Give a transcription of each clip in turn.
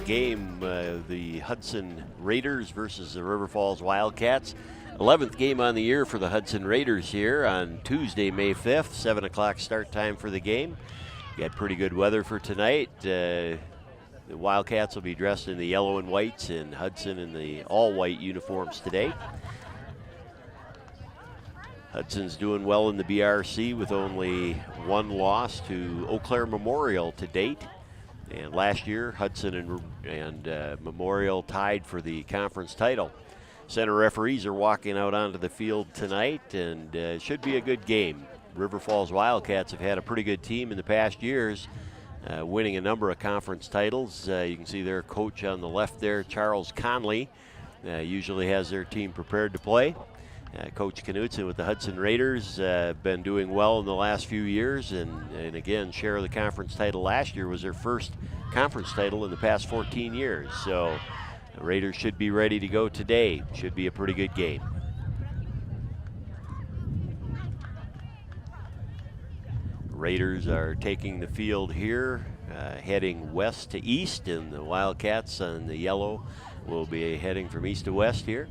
game, the Hudson Raiders versus the River Falls Wildcats. 11th game on the year for the Hudson Raiders here on Tuesday, May 5th, 7 o'clock start time for the game. Got pretty good weather for tonight. The Wildcats will be dressed in the yellow and whites, and Hudson in the all-white uniforms today. Hudson's doing well in the BRC with only one loss to Eau Claire Memorial to date. And last year, Hudson and Memorial tied for the conference title. Center referees are walking out onto the field tonight, and it should be a good game. River Falls Wildcats have had a pretty good team in the past years, winning a number of conference titles. You can see their coach on the left there, Charles Conley, usually has their team prepared to play. Coach Knutson with the Hudson Raiders been doing well in the last few years, and again, share of the conference title last year was their first conference title in the past 14 years. So the Raiders should be ready to go today. Should be a pretty good game. Raiders are taking the field here, heading west to east, and the Wildcats on the yellow will be heading from east to west here.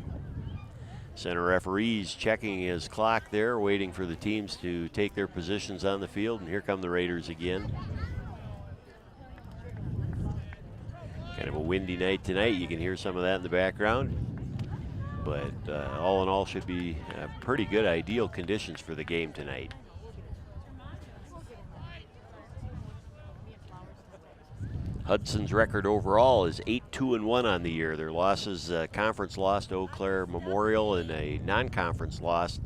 Center referees checking his clock there, waiting for the teams to take their positions on the field, and here come the Raiders again. Kind of a windy night tonight. You can hear some of that in the background. But all in all, should be pretty good ideal conditions for the game tonight. Hudson's record overall is 8-2-1 on the year. Their losses, conference loss to Eau Claire Memorial and a non-conference loss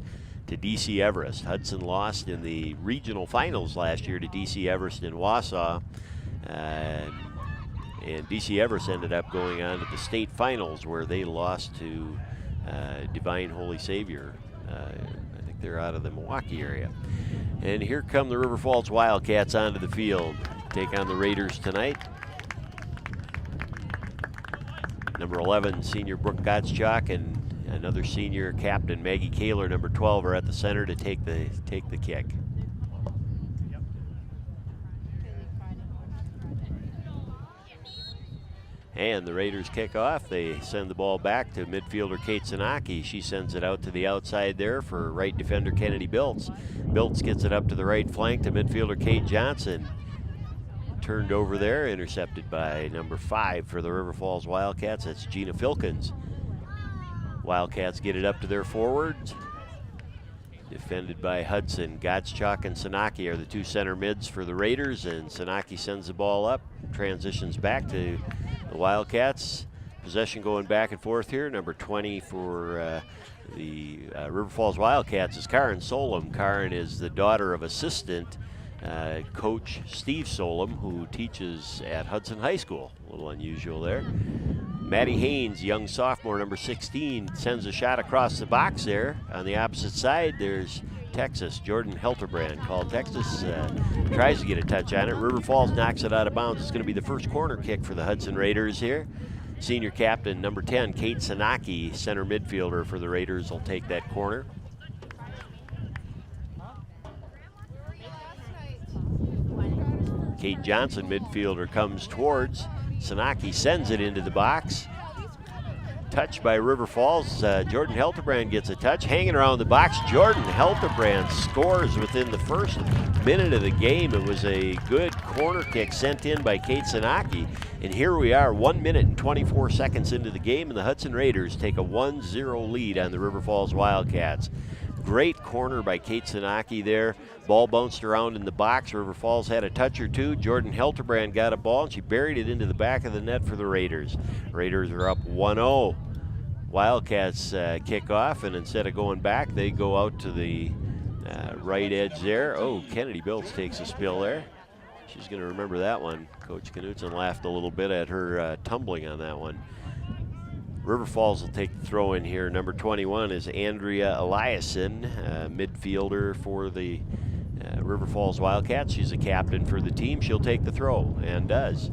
to DC Everest. Hudson lost in the regional finals last year to DC Everest in Wausau. And DC Everest ended up going on to the state finals where they lost to Divine Holy Savior. I think they're out of the Milwaukee area. And here come the River Falls Wildcats onto the field. Take on the Raiders tonight. Number 11, senior Brooke Gottschalk, and another senior captain, Maggie Kaler, number 12, are at the center to take the kick. And the Raiders kick off. They send the ball back to midfielder Kate Sanaki. She sends it out to the outside there for right defender Kennedy Biltz. Biltz gets it up to the right flank to midfielder Kate Johnson. Turned over there, intercepted by number 5 for the River Falls Wildcats. That's Gina Filkins. Wildcats get it up to their forwards. Defended by Hudson. Gottschalk and Sanaki are the two center mids for the Raiders, and Sanaki sends the ball up, transitions back to the Wildcats. Possession going back and forth here. Number 20 for the River Falls Wildcats is Karen Solom. Karen is the daughter of assistant Coach Steve Solom, who teaches at Hudson High School. A little unusual there. Maddie Haynes, young sophomore, number 16, sends a shot across the box there. On the opposite side, there's Texas. Jordan Helterbrand called Texas, tries to get a touch on it. River Falls knocks it out of bounds. It's going to be the first corner kick for the Hudson Raiders here. Senior captain, number 10, Kate Sanaki, center midfielder for the Raiders, will take that corner. Kate Johnson, midfielder, comes towards. Sanaki sends it into the box. Touch by River Falls. Jordan Helterbrand gets a touch. Hanging around the box, Jordan Helterbrand scores within the first minute of the game. It was a good corner kick sent in by Kate Sanaki. And here we are, 1 minute and 24 seconds into the game, and the Hudson Raiders take a 1-0 lead on the River Falls Wildcats. Great corner by Kate Sanaki there. Ball bounced around in the box. River Falls had a touch or two. Jordan Helterbrand got a ball, and she buried it into the back of the net for the Raiders. Raiders are up 1-0. Wildcats kick off, and instead of going back, they go out to the right edge there. Oh, Kennedy Biltz takes a spill there. She's going to remember that one. Coach Knutson laughed a little bit at her tumbling on that one. River Falls will take the throw in here. Number 21 is Andrea Eliason, midfielder for the River Falls Wildcats. She's a captain for the team. She'll take the throw, and does.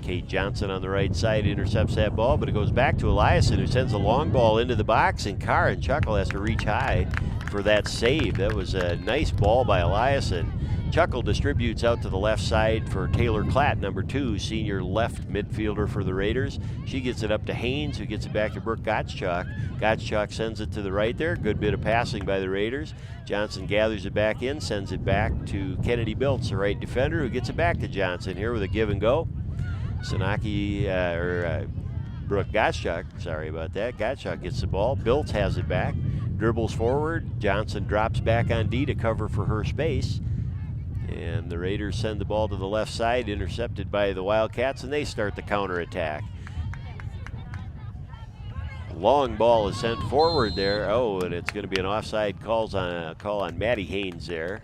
Kate Johnson on the right side intercepts that ball, but it goes back to Eliason, who sends a long ball into the box, and Karen Chuckle has to reach high for that save. That was a nice ball by Eliason. Chuckle distributes out to the left side for Taylor Klatt, number 2, senior left midfielder for the Raiders. She gets it up to Haynes, who gets it back to Brooke Gottschalk. Gottschalk sends it to the right there. Good bit of passing by the Raiders. Johnson gathers it back in, sends it back to Kennedy Biltz, the right defender, who gets it back to Johnson here with a give and go. Brooke Gottschalk, sorry about that. Gottschalk gets the ball. Biltz has it back, dribbles forward. Johnson drops back on D to cover for her space. And the Raiders send the ball to the left side, intercepted by the Wildcats, and they start the counterattack. Long ball is sent forward there. Oh, and it's going to be an offside call on Maddie Haynes there.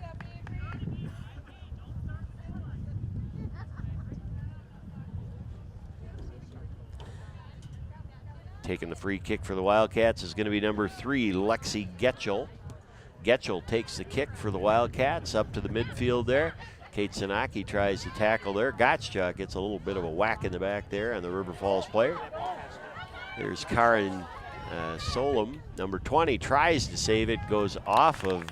Taking the free kick for the Wildcats is going to be number 3, Lexi Getchell. Getchell takes the kick for the Wildcats up to the midfield there. Kate Sanaki tries to tackle there. Gottschalk gets a little bit of a whack in the back there on the River Falls player. There's Karen Solom, number 20, tries to save it, goes off of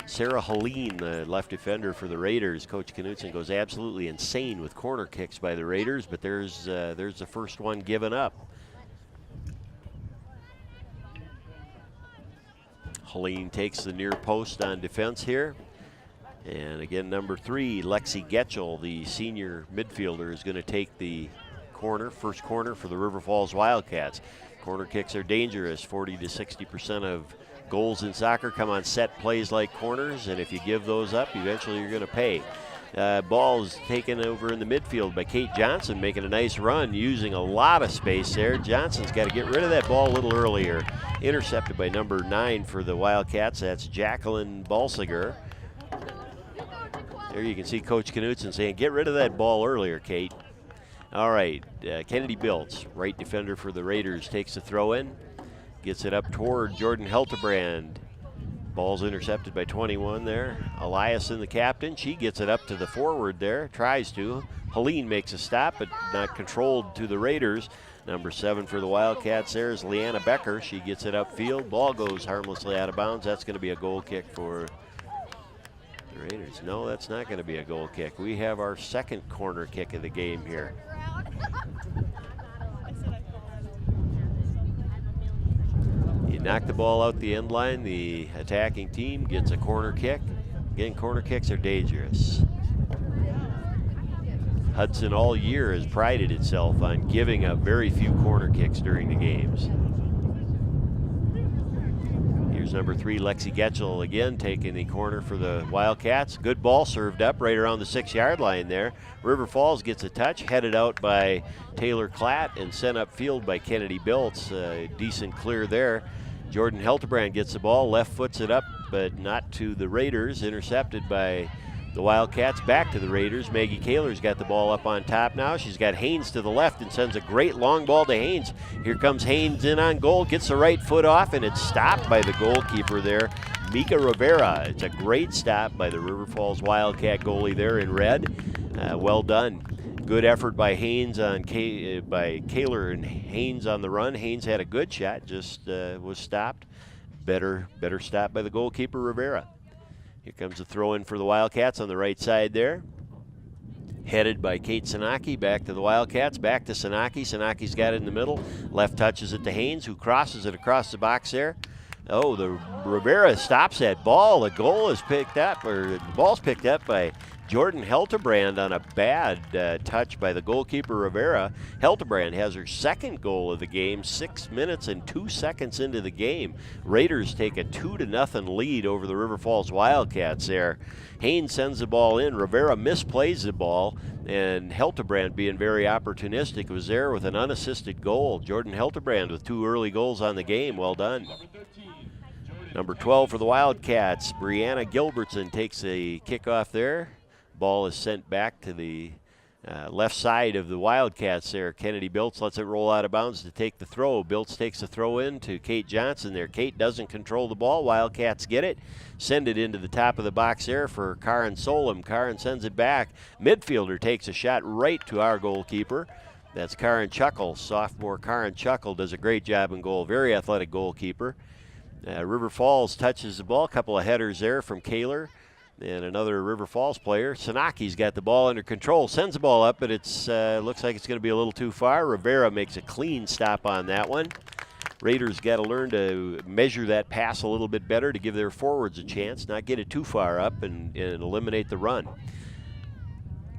Sarah Helene, the left defender for the Raiders. Coach Knutson goes absolutely insane with corner kicks by the Raiders, but there's the first one given up. Helene takes the near post on defense here. And again, number 3, Lexi Getchell, the senior midfielder, is going to take the first corner for the River Falls Wildcats. Corner kicks are dangerous. 40 to 60% of goals in soccer come on set plays like corners, and if you give those up, eventually you're going to pay. Ball is taken over in the midfield by Kate Johnson, making a nice run, using a lot of space there. Johnson's got to get rid of that ball a little earlier. Intercepted by number 9 for the Wildcats. That's Jacqueline Balsiger. There you can see Coach Knutson saying, get rid of that ball earlier, Kate. All right, Kennedy Biltz, right defender for the Raiders, takes the throw in. Gets it up toward Jordan Heltebrand. Ball's intercepted by 21 there. Eliason, the captain, she gets it up to the forward there, tries to. Helene makes a stop, but not controlled to the Raiders. Number 7 for the Wildcats there is Leanna Becker. She gets it upfield. Ball goes harmlessly out of bounds. That's going to be a goal kick for the Raiders. No, that's not going to be a goal kick. We have our second corner kick of the game here. You knock the ball out the end line, the attacking team gets a corner kick. Again, corner kicks are dangerous. Hudson all year has prided itself on giving up very few corner kicks during the games. Here's number 3, Lexi Getchell again taking the corner for the Wildcats. Good ball served up right around the 6-yard line there. River Falls gets a touch, headed out by Taylor Klatt and sent upfield by Kennedy Biltz. Decent clear there. Jordan Heltebrand gets the ball, left foots it up, but not to the Raiders. Intercepted by the Wildcats, back to the Raiders. Maggie Kaler's got the ball up on top now. She's got Haynes to the left and sends a great long ball to Haynes. Here comes Haynes in on goal, gets the right foot off, and it's stopped by the goalkeeper there, Mika Rivera. It's a great stop by the River Falls Wildcat goalie there in red. Well done. Good effort by Haynes by Kaler and Haynes on the run. Haynes had a good shot, just was stopped. Better stop by the goalkeeper Rivera. Here comes the throw in for the Wildcats on the right side there. Headed by Kate Sanaki, back to the Wildcats, back to Sanaki. Sanaki's got it in the middle. Left touches it to Haynes, who crosses it across the box there. Oh, the Rivera stops that ball. The goal is picked up, or the ball's picked up by Jordan Heltebrand on a bad touch by the goalkeeper Rivera. Heltebrand has her second goal of the game, 6 minutes and 2 seconds into the game. Raiders take a 2-0 lead over the River Falls Wildcats there. Haynes sends the ball in. Rivera misplays the ball, and Heltebrand, being very opportunistic, was there with an unassisted goal. Jordan Heltebrand with 2 early goals on the game. Well done. Number 12 for the Wildcats, Brianna Gilbertson takes a kickoff there. Ball is sent back to the left side of the Wildcats there. Kennedy Biltz lets it roll out of bounds to take the throw. Biltz takes the throw in to Kate Johnson there. Kate doesn't control the ball. Wildcats get it. Send it into the top of the box there for Karen Solom. Karen sends it back. Midfielder takes a shot right to our goalkeeper. That's Karen Chuckle. Sophomore Karen Chuckle does a great job in goal. Very athletic goalkeeper. River Falls touches the ball. A couple of headers there from Kaler. And another River Falls player, Sanaki's got the ball under control, sends the ball up, but it's looks like it's going to be a little too far. Rivera makes a clean stop on that one. Raiders got to learn to measure that pass a little bit better to give their forwards a chance, not get it too far up and eliminate the run.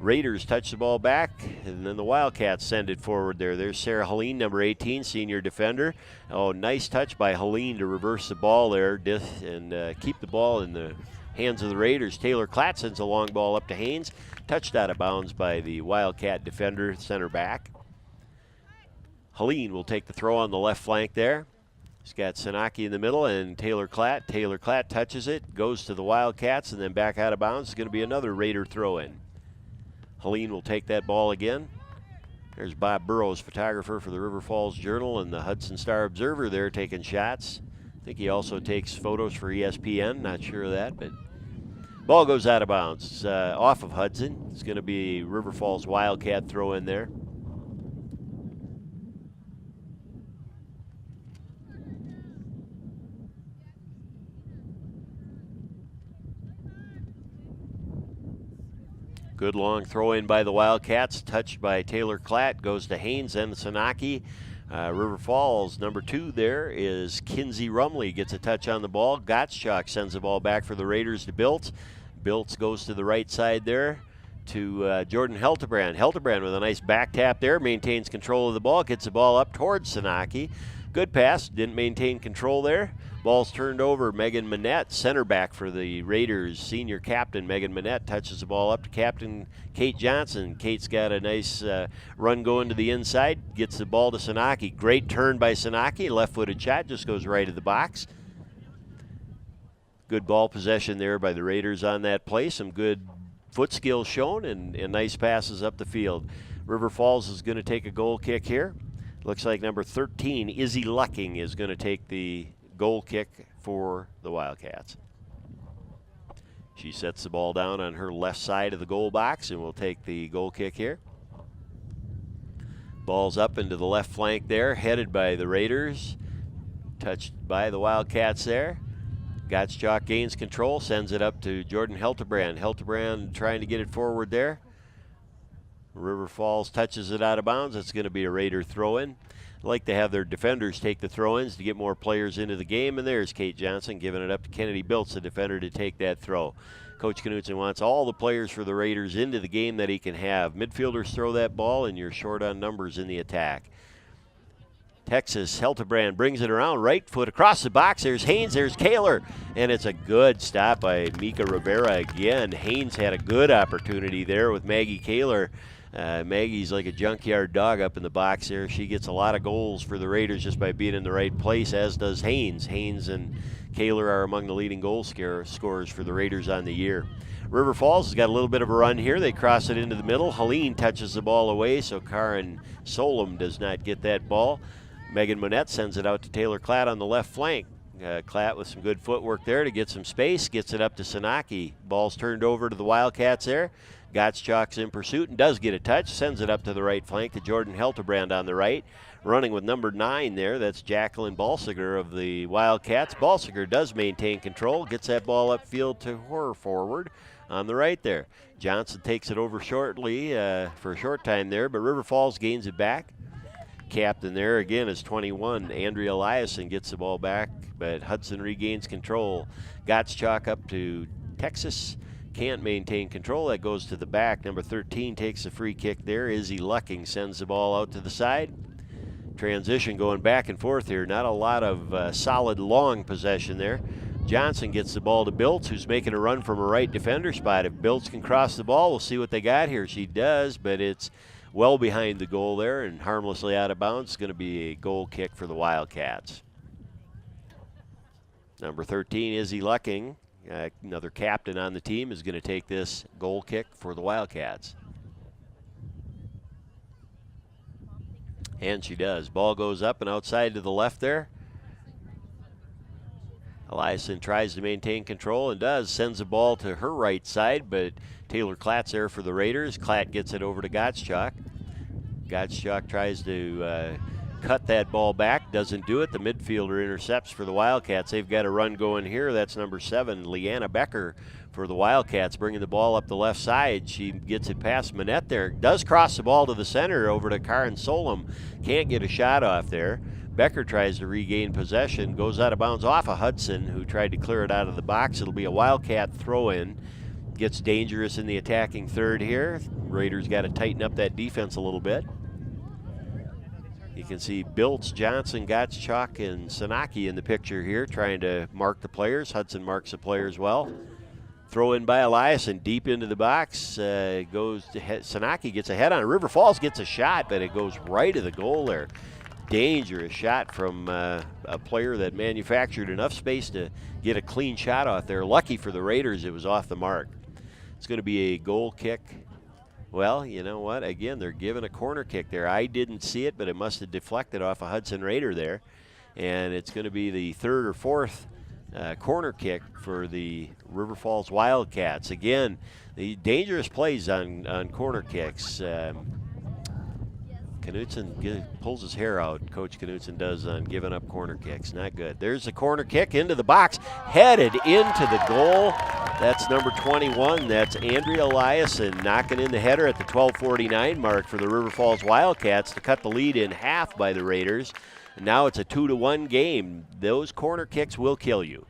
Raiders touch the ball back, and then the Wildcats send it forward there. There's Sarah Helene, number 18, senior defender. Oh, nice touch by Helene to reverse the ball there and keep the ball in the hands of the Raiders. Taylor Klatt sends a long ball up to Haynes, touched out of bounds by the Wildcat defender, center back. Helene will take the throw on the left flank there. He's got Sanaki in the middle and Taylor Klatt. Taylor Klatt touches it, goes to the Wildcats, and then back out of bounds. It's going to be another Raider throw-in. Helene will take that ball again. There's Bob Burrows, photographer for the River Falls Journal and the Hudson Star Observer there, taking shots. I think he also takes photos for ESPN, not sure of that, but ball goes out of bounds. Off of Hudson. It's going to be River Falls Wildcat throw in there. Good long throw in by the Wildcats, touched by Taylor Klatt, goes to Haynes and Sanaki. River Falls, number 2 there is Kinsey Rumley, gets a touch on the ball. Gottschalk sends the ball back for the Raiders to Biltz. Biltz goes to the right side there to Jordan Heltebrand. Heltebrand with a nice back tap there, maintains control of the ball, gets the ball up towards Sanaki. Good pass, didn't maintain control there. Ball's turned over. Megan Manette, center back for the Raiders, senior captain Megan Manette, touches the ball up to captain Kate Johnson. Kate's got a nice run going to the inside, gets the ball to Sanaki. Great turn by Sanaki, left-footed shot, just goes right of the box. Good ball possession there by the Raiders on that play. Some good foot skills shown and nice passes up the field. River Falls is going to take a goal kick here. Looks like number 13, Izzy Lucking, is going to take the goal kick for the Wildcats. She sets the ball down on her left side of the goal box and will take the goal kick here. Ball's up into the left flank there, headed by the Raiders. Touched by the Wildcats there. Gottschalk gains control, sends it up to Jordan Heltebrand. Heltebrand trying to get it forward there. River Falls touches it out of bounds. It's going to be a Raider throw-in. Like to have their defenders take the throw-ins to get more players into the game, and there's Kate Johnson giving it up to Kennedy Biltz, the defender, to take that throw. Coach Knutson wants all the players for the Raiders into the game that he can have. Midfielders throw that ball, and you're short on numbers in the attack. Texas, Heltebrand brings it around, right foot across the box. There's Haynes, there's Kaler, and it's a good stop by Mika Rivera again. Haynes had a good opportunity there with Maggie Kaler. Maggie's like a junkyard dog up in the box there. She gets a lot of goals for the Raiders just by being in the right place, as does Haynes. Haynes and Kaler are among the leading goal scorers for the Raiders on the year. River Falls has got a little bit of a run here. They cross it into the middle. Helene touches the ball away, so Karen Solom does not get that ball. Megan Monette sends it out to Taylor Klatt on the left flank. Klatt with some good footwork there to get some space, gets it up to Sanaki. Ball's turned over to the Wildcats there. Gottschalk's in pursuit and does get a touch, sends it up to the right flank to Jordan Heltebrand on the right. Running with number 9 there, that's Jacqueline Balsiger of the Wildcats. Balsiger does maintain control, gets that ball upfield to her forward on the right there. Johnson takes it over shortly for a short time there, but River Falls gains it back. Captain there again is 21. Andrea Eliason gets the ball back, but Hudson regains control. Gottschalk up to Texas. Can't maintain control. That goes to the back. Number 13 takes a free kick there. Izzy Lucking sends the ball out to the side. Transition going back and forth here. Not a lot of solid long possession there. Johnson gets the ball to Biltz, who's making a run from a right defender spot. If Biltz can cross the ball, we'll see what they got here. She does, but it's well behind the goal there and harmlessly out of bounds. It's going to be a goal kick for the Wildcats. Number 13, Izzy Lucking, another captain on the team, is going to take this goal kick for the Wildcats. And she does. Ball goes up and outside to the left there. Eliason tries to maintain control and does. Sends the ball to her right side, but Taylor Klatt's there for the Raiders. Klatt gets it over to Gottschalk. Gottschalk tries to cut that ball back, doesn't do it. The midfielder intercepts for the Wildcats. They've got a run going here. That's number 7, Leanna Becker for the Wildcats, bringing the ball up the left side. She gets it past Manette there. Does cross the ball to the center over to Karen Solom. Can't get a shot off there. Becker tries to regain possession. Goes out of bounds off of Hudson, who tried to clear it out of the box. It'll be a Wildcat throw-in. Gets dangerous in the attacking third here. Raiders got to tighten up that defense a little bit. You can see Biltz, Johnson, Gottschalk, and Sanaki in the picture here trying to mark the players. Hudson marks the players well. Throw in by Eliason deep into the box. Goes to Sanaki gets a head on it. River Falls gets a shot, but it goes right to the goal there. Dangerous shot from a player that manufactured enough space to get a clean shot off there. Lucky for the Raiders, it was off the mark. It's going to be a goal kick. Well, you know what? Again, they're giving a corner kick there. I didn't see it, but it must have deflected off a Hudson Raider there. And it's going to be the third or fourth corner kick for the River Falls Wildcats. Again, the dangerous plays on corner kicks. Knutson pulls his hair out, Coach Knutson does, on giving up corner kicks. Not good. There's a corner kick into the box, headed into the goal. That's number 21. That's Andrea Eliason knocking in the header at the 12:49 mark for the River Falls Wildcats to cut the lead in half by the Raiders. And now it's a 2-1 game. Those corner kicks will kill you.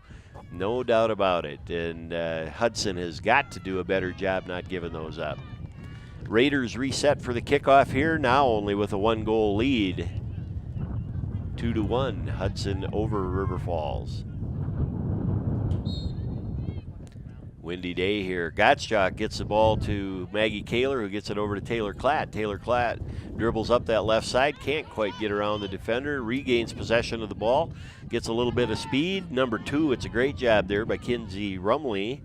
No doubt about it. And Hudson has got to do a better job not giving those up. Raiders reset for the kickoff here, now only with a 1-goal lead. 2-1, Hudson over River Falls. Windy day here. Gottschalk gets the ball to Maggie Kaler, who gets it over to Taylor Klatt. Taylor Klatt dribbles up that left side, can't quite get around the defender, regains possession of the ball, gets a little bit of speed. Number 2, it's a great job there by Kinsey Rumley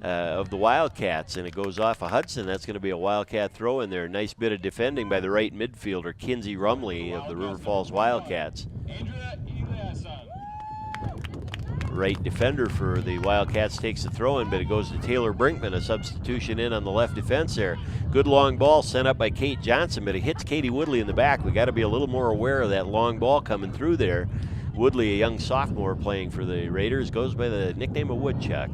of the Wildcats, and it goes off of Hudson. That's going to be a Wildcat throw in there. Nice bit of defending by the right midfielder, Kinsey Rumley of the River Falls Wildcats. Right defender for the Wildcats takes the throw in, but it goes to Taylor Brinkman, a substitution in on the left defense there. Good long ball sent up by Kate Johnson, but it hits Katie Woodley in the back. We got to be a little more aware of that long ball coming through there. Woodley, a young sophomore playing for the Raiders, goes by the nickname of Woodchuck.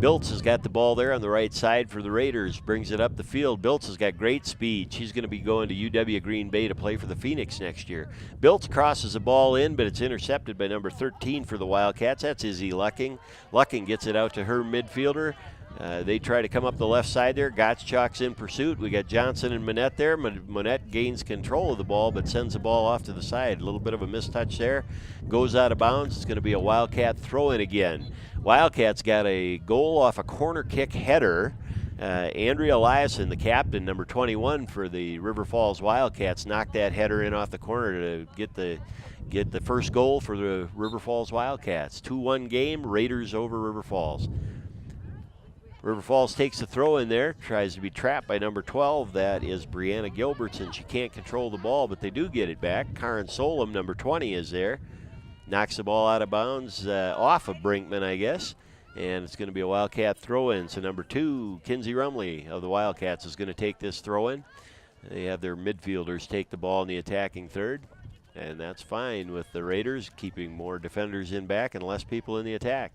Biltz has got the ball there on the right side for the Raiders, brings it up the field. Biltz has got great speed. She's going to be going to UW Green Bay to play for the Phoenix next year. Biltz crosses the ball in, but it's intercepted by number 13 for the Wildcats. That's Izzy Lucking. Lucking gets it out to her midfielder. They try to come up the left side there. Gottschalk's in pursuit. We got Johnson and Manette there. Manette gains control of the ball, but sends the ball off to the side. A little bit of a mistouch there. Goes out of bounds. It's going to be a Wildcat throw-in again. Wildcats got a goal off a corner kick header. Andrea Eliason, the captain, number 21 for the River Falls Wildcats, knocked that header in off the corner to get the first goal for the River Falls Wildcats. 2-1 game, Raiders over River Falls. River Falls takes the throw in there, tries to be trapped by number 12. That is Brianna Gilbertson. She can't control the ball, but they do get it back. Karen Solom, number 20, is there. Knocks the ball out of bounds off of Brinkman, I guess. And it's going to be a Wildcat throw-in. So number 2, Kinsey Rumley of the Wildcats is going to take this throw-in. They have their midfielders take the ball in the attacking third. And that's fine with the Raiders, keeping more defenders in back and less people in the attack.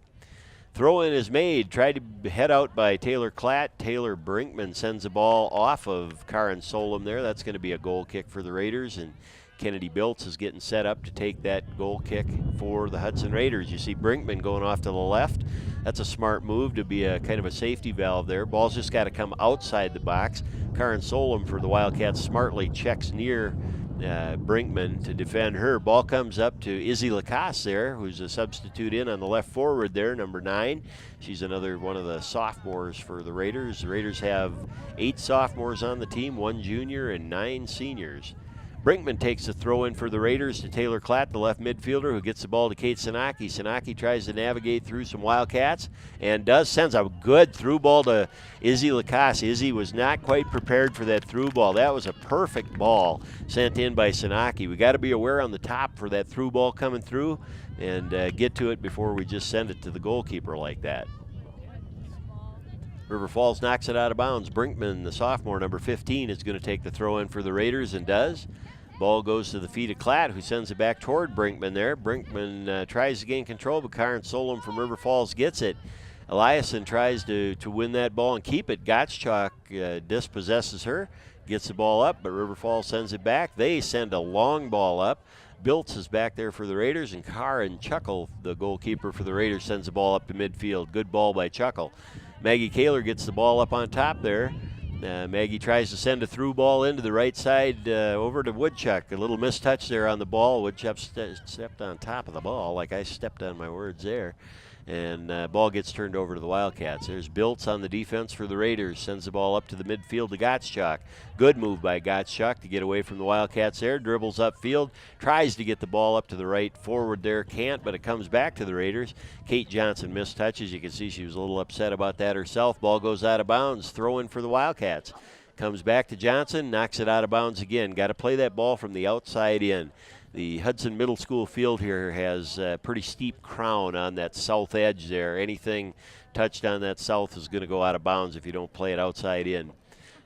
Throw-in is made, tried to head out by Taylor Klatt. Taylor Brinkman sends the ball off of Karen Solom there. That's going to be a goal kick for the Raiders, and Kennedy Biltz is getting set up to take that goal kick for the Hudson Raiders. You see Brinkman going off to the left. That's a smart move to be a kind of a safety valve there. Ball's just got to come outside the box. Karen Solom for the Wildcats smartly checks near Brinkman to defend her. Ball comes up to Izzy Lacasse there, who's a substitute in on the left forward there, number 9. She's another one of the sophomores for the Raiders. The Raiders have 8 sophomores on the team, 1 junior and 9 seniors. Brinkman takes the throw in for the Raiders to Taylor Klatt, the left midfielder, who gets the ball to Kate Sanaki. Sanaki tries to navigate through some Wildcats and sends a good through ball to Izzy Lacasse. Izzy was not quite prepared for that through ball. That was a perfect ball sent in by Sanaki. We got to be aware on the top for that through ball coming through and get to it before we just send it to the goalkeeper like that. River Falls knocks it out of bounds. Brinkman, the sophomore, number 15, is going to take the throw in for the Raiders and does. Ball goes to the feet of Klatt, who sends it back toward Brinkman there. Brinkman tries to gain control, but Karen Solom from River Falls gets it. Eliason tries to win that ball and keep it. Gottschalk dispossesses her, gets the ball up, but River Falls sends it back. They send a long ball up. Biltz is back there for the Raiders, and Karen Chuckle, the goalkeeper for the Raiders, sends the ball up to midfield. Good ball by Chuckle. Maggie Kaler gets the ball up on top there. Maggie tries to send a through ball into the right side over to Woodchuck. A little mistouch there on the ball. Woodchuck stepped on top of the ball, like I stepped on my words there. And ball gets turned over to the Wildcats. There's Biltz on the defense for the Raiders. Sends the ball up to the midfield to Gottschalk. Good move by Gottschalk to get away from the Wildcats there. Dribbles upfield. Tries to get the ball up to the right forward there. Can't, but it comes back to the Raiders. Kate Johnson mistouches. You can see she was a little upset about that herself. Ball goes out of bounds. Throw in for the Wildcats. Comes back to Johnson. Knocks it out of bounds again. Got to play that ball from the outside in. The Hudson Middle School field here has a pretty steep crown on that south edge there. Anything touched on that south is going to go out of bounds if you don't play it outside in.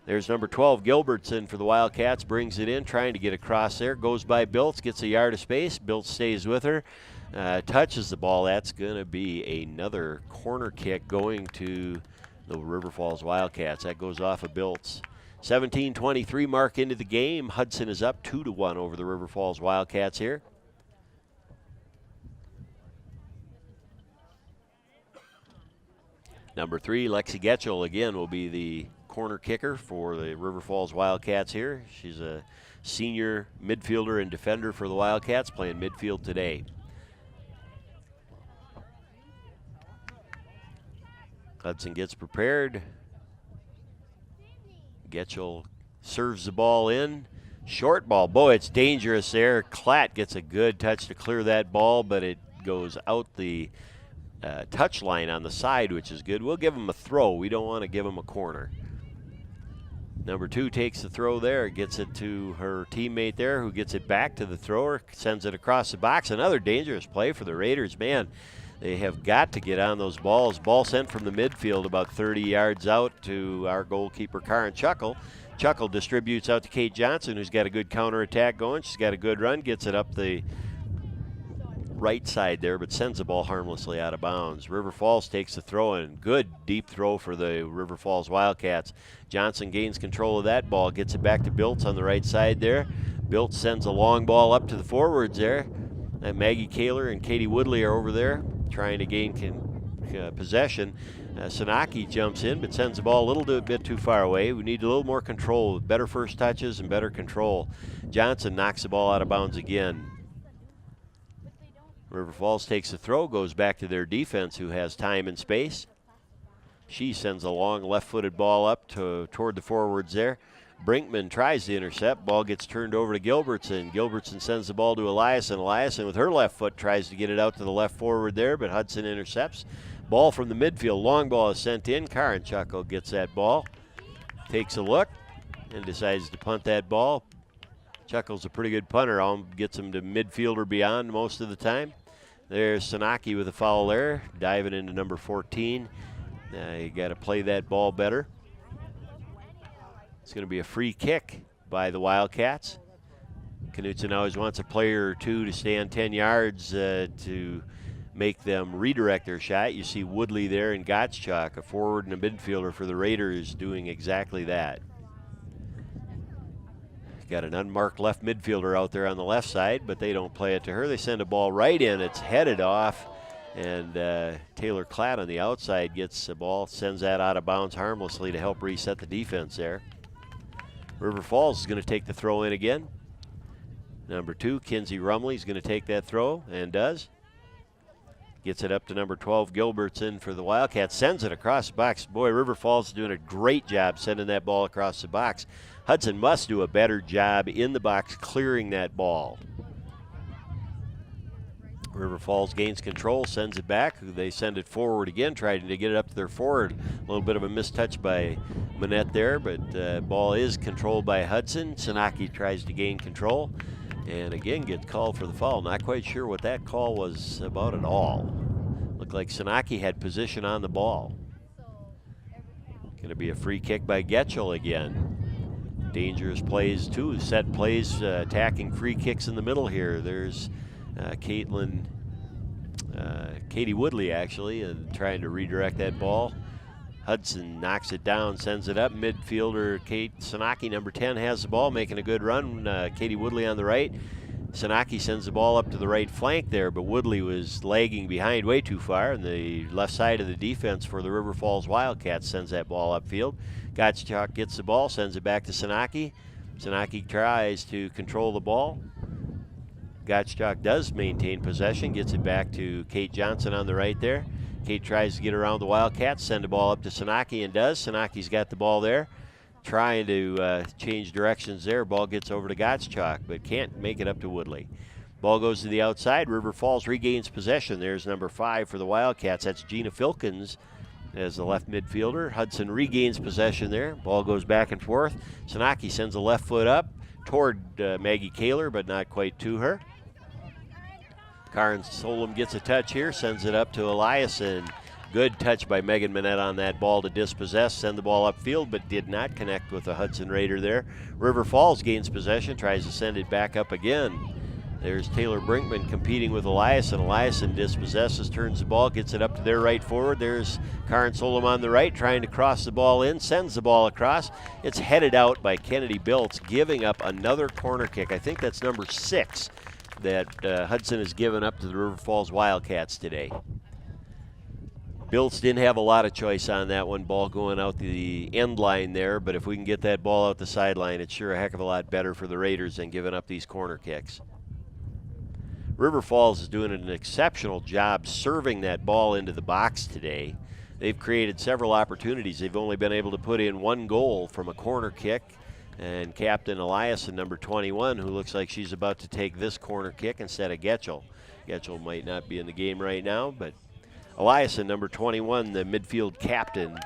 There's number 12, Gilbertson for the Wildcats. Brings it in, trying to get across there. Goes by Biltz, gets a yard of space. Biltz stays with her. Touches the ball. That's going to be another corner kick going to the River Falls Wildcats. That goes off of Biltz. 17:23 mark into the game. Hudson is up 2-1 over the River Falls Wildcats here. Number 3, Lexi Getchell again will be the corner kicker for the River Falls Wildcats here. She's a senior midfielder and defender for the Wildcats, playing midfield today. Hudson gets prepared. Getchell serves the ball in. Short ball. Boy, it's dangerous there. Klatt gets a good touch to clear that ball, but it goes out the touch line on the side, which is good. We'll give him a throw. We don't want to give him a corner. Number 2 takes the throw there, gets it to her teammate there, who gets it back to the thrower, sends it across the box. Another dangerous play for the Raiders. Man, they have got to get on those balls. Ball sent from the midfield about 30 yards out to our goalkeeper, Karen Chuckle. Chuckle distributes out to Kate Johnson, who's got a good counterattack going. She's got a good run, gets it up the right side there, but sends the ball harmlessly out of bounds. River Falls takes the throw in. Good deep throw for the River Falls Wildcats. Johnson gains control of that ball, gets it back to Biltz on the right side there. Biltz sends a long ball up to the forwards there. And Maggie Kaler and Katie Woodley are over there trying to gain possession. Sanaki jumps in but sends the ball a little bit too far away. We need a little more control, better first touches and better control. Johnson knocks the ball out of bounds again. River Falls takes the throw, goes back to their defense, who has time and space. She sends a long left-footed ball up toward the forwards there. Brinkman tries to intercept. Ball gets turned over to Gilbertson. Gilbertson sends the ball to Eliason. Eliason with her left foot tries to get it out to the left forward there, but Hudson intercepts. Ball from the midfield. Long ball is sent in. Karen Chuckle gets that ball. Takes a look and decides to punt that ball. Chuckle's a pretty good punter. Gets him to midfield or beyond most of the time. There's Sanaki with a foul there. Diving into number 14. You got to play that ball better. It's going to be a free kick by the Wildcats. Knutson always wants a player or two to stand 10 yards to make them redirect their shot. You see Woodley there and Gottschalk, a forward and a midfielder for the Raiders, doing exactly that. Got an unmarked left midfielder out there on the left side, but they don't play it to her. They send a ball right in. It's headed off, and Taylor Klatt on the outside gets the ball, sends that out of bounds harmlessly to help reset the defense there. River Falls is going to take the throw in again. Number 2, Kinsey Rumley is going to take that throw, and does. Gets it up to number 12, Gilbertson for the Wildcats. Sends it across the box. Boy, River Falls is doing a great job sending that ball across the box. Hudson must do a better job in the box clearing that ball. River Falls gains control, sends it back. They send it forward again, trying to get it up to their forward. A little bit of a mistouch by Manette there, but ball is controlled by Hudson. Sanaki tries to gain control and again gets called for the foul. Not quite sure what that call was about at all. Looked like Sanaki had position on the ball. Going to be a free kick by Getchell again. Dangerous plays too, set plays, attacking free kicks in the middle here. There's Caitlin Katie Woodley, actually, and trying to redirect that ball. Hudson knocks it down, sends it up. Midfielder Kate Sanaki, number 10, has the ball, making a good run. Katie Woodley on the right. Sanaki sends the ball up to the right flank there, but Woodley was lagging behind way too far, and the left side of the defense for the River Falls Wildcats sends that ball upfield. Gottschalk gets the ball, sends it back to Sanaki. Sanaki tries to control the ball. Gottschalk does maintain possession, gets it back to Kate Johnson on the right there. Kate tries to get around the Wildcats, send the ball up to Sanaki, and does. Sanaki's got the ball there, trying to change directions there. Ball gets over to Gottschalk, but can't make it up to Woodley. Ball goes to the outside. River Falls regains possession. There's number 5 for the Wildcats. That's Gina Filkins as the left midfielder. Hudson regains possession there. Ball goes back and forth. Sanaki sends a left foot up toward Maggie Kaler, but not quite to her. Karen Solom gets a touch here, sends it up to Eliason. Good touch by Megan Manette on that ball to dispossess, send the ball upfield, but did not connect with the Hudson Raider there. River Falls gains possession, tries to send it back up again. There's Taylor Brinkman competing with Eliason. Eliason dispossesses, turns the ball, gets it up to their right forward. There's Karen Solom on the right, trying to cross the ball in, sends the ball across. It's headed out by Kennedy Biltz, giving up another corner kick. I think that's number 6 that Hudson has given up to the River Falls Wildcats today. Biltz didn't have a lot of choice on that one, ball going out the end line there, but if we can get that ball out the sideline, it's sure a heck of a lot better for the Raiders than giving up these corner kicks. River Falls is doing an exceptional job serving that ball into the box today. They've created several opportunities. They've only been able to put in 1 goal from a corner kick. And Captain Eliason, number 21, who looks like she's about to take this corner kick instead of Getchell. Getchell might not be in the game right now, but Eliason, number 21, the midfield captain.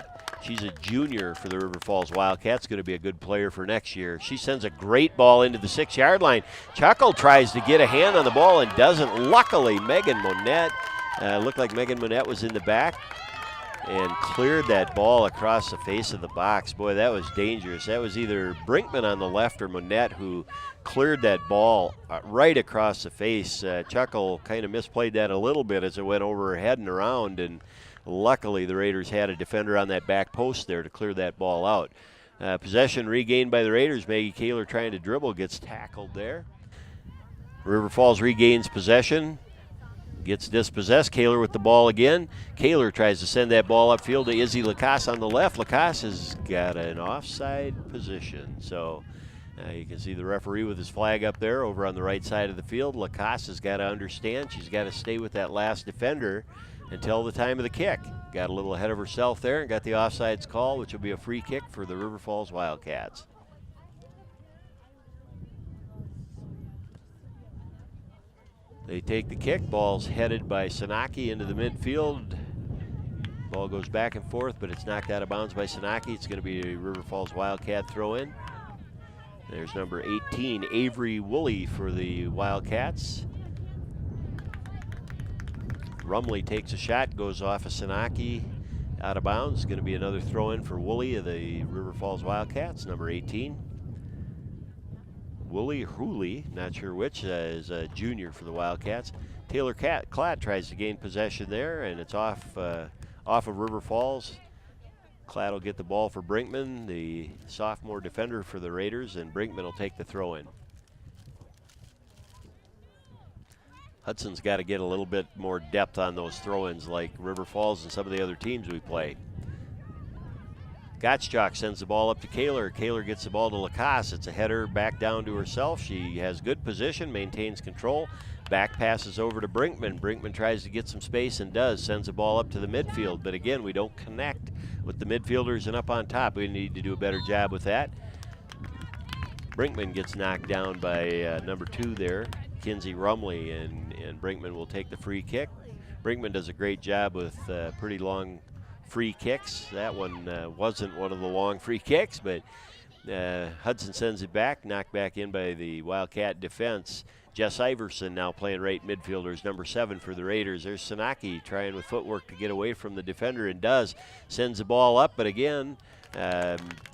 She's a junior for the River Falls Wildcats, going to be a good player for next year. She sends a great ball into the 6-yard line. Chuckle tries to get a hand on the ball and doesn't. Luckily, Megan Monette, looked like Megan Monette was in the back, and cleared that ball across the face of the box. Boy, that was dangerous. That was either Brinkman on the left or Monette who cleared that ball right across the face. Chuckle kind of misplayed that a little bit as it went over her head and around, and luckily the Raiders had a defender on that back post there to clear that ball out. Possession regained by the Raiders. Maggie Kaler trying to dribble, gets tackled there. River Falls regains possession. Gets dispossessed. Kaler with the ball again. Kaler tries to send that ball upfield to Izzy Lacasse on the left. Lacasse has got an offside position. So you can see the referee with his flag up there over on the right side of the field. Lacasse has got to understand she's got to stay with that last defender until the time of the kick. Got a little ahead of herself there and got the offsides call, which will be a free kick for the River Falls Wildcats. They take the kick. Ball's headed by Sanaki into the midfield. Ball goes back and forth, but it's knocked out of bounds by Sanaki. It's going to be a River Falls Wildcat throw-in. There's number 18, Avery Woolley for the Wildcats. Rumley takes a shot, goes off of Sanaki, out of bounds. Going to be another throw-in for Woolley of the River Falls Wildcats, number 18. Woolley Hooley, not sure which, is a junior for the Wildcats. Taylor Klatt tries to gain possession there, and it's off of River Falls. Klatt will get the ball for Brinkman, the sophomore defender for the Raiders, and Brinkman will take the throw-in. Hudson's got to get a little bit more depth on those throw-ins like River Falls and some of the other teams we play. Gottschalk sends the ball up to Kaler. Kaler gets the ball to Lacasse. It's a header back down to herself. She has good position, maintains control. Back passes over to Brinkman. Brinkman tries to get some space and does. Sends the ball up to the midfield. But again, we don't connect with the midfielders and up on top. We need to do a better job with that. Brinkman gets knocked down by number 2 there, Kinsey Rumley, and Brinkman will take the free kick. Brinkman does a great job with pretty long free kicks. That one wasn't one of the long free kicks, but Hudson sends it back, knocked back in by the Wildcat defense. Jess Iverson now playing right midfielders, number 7 for the Raiders. There's Sanaki trying with footwork to get away from the defender and does. Sends the ball up, but again,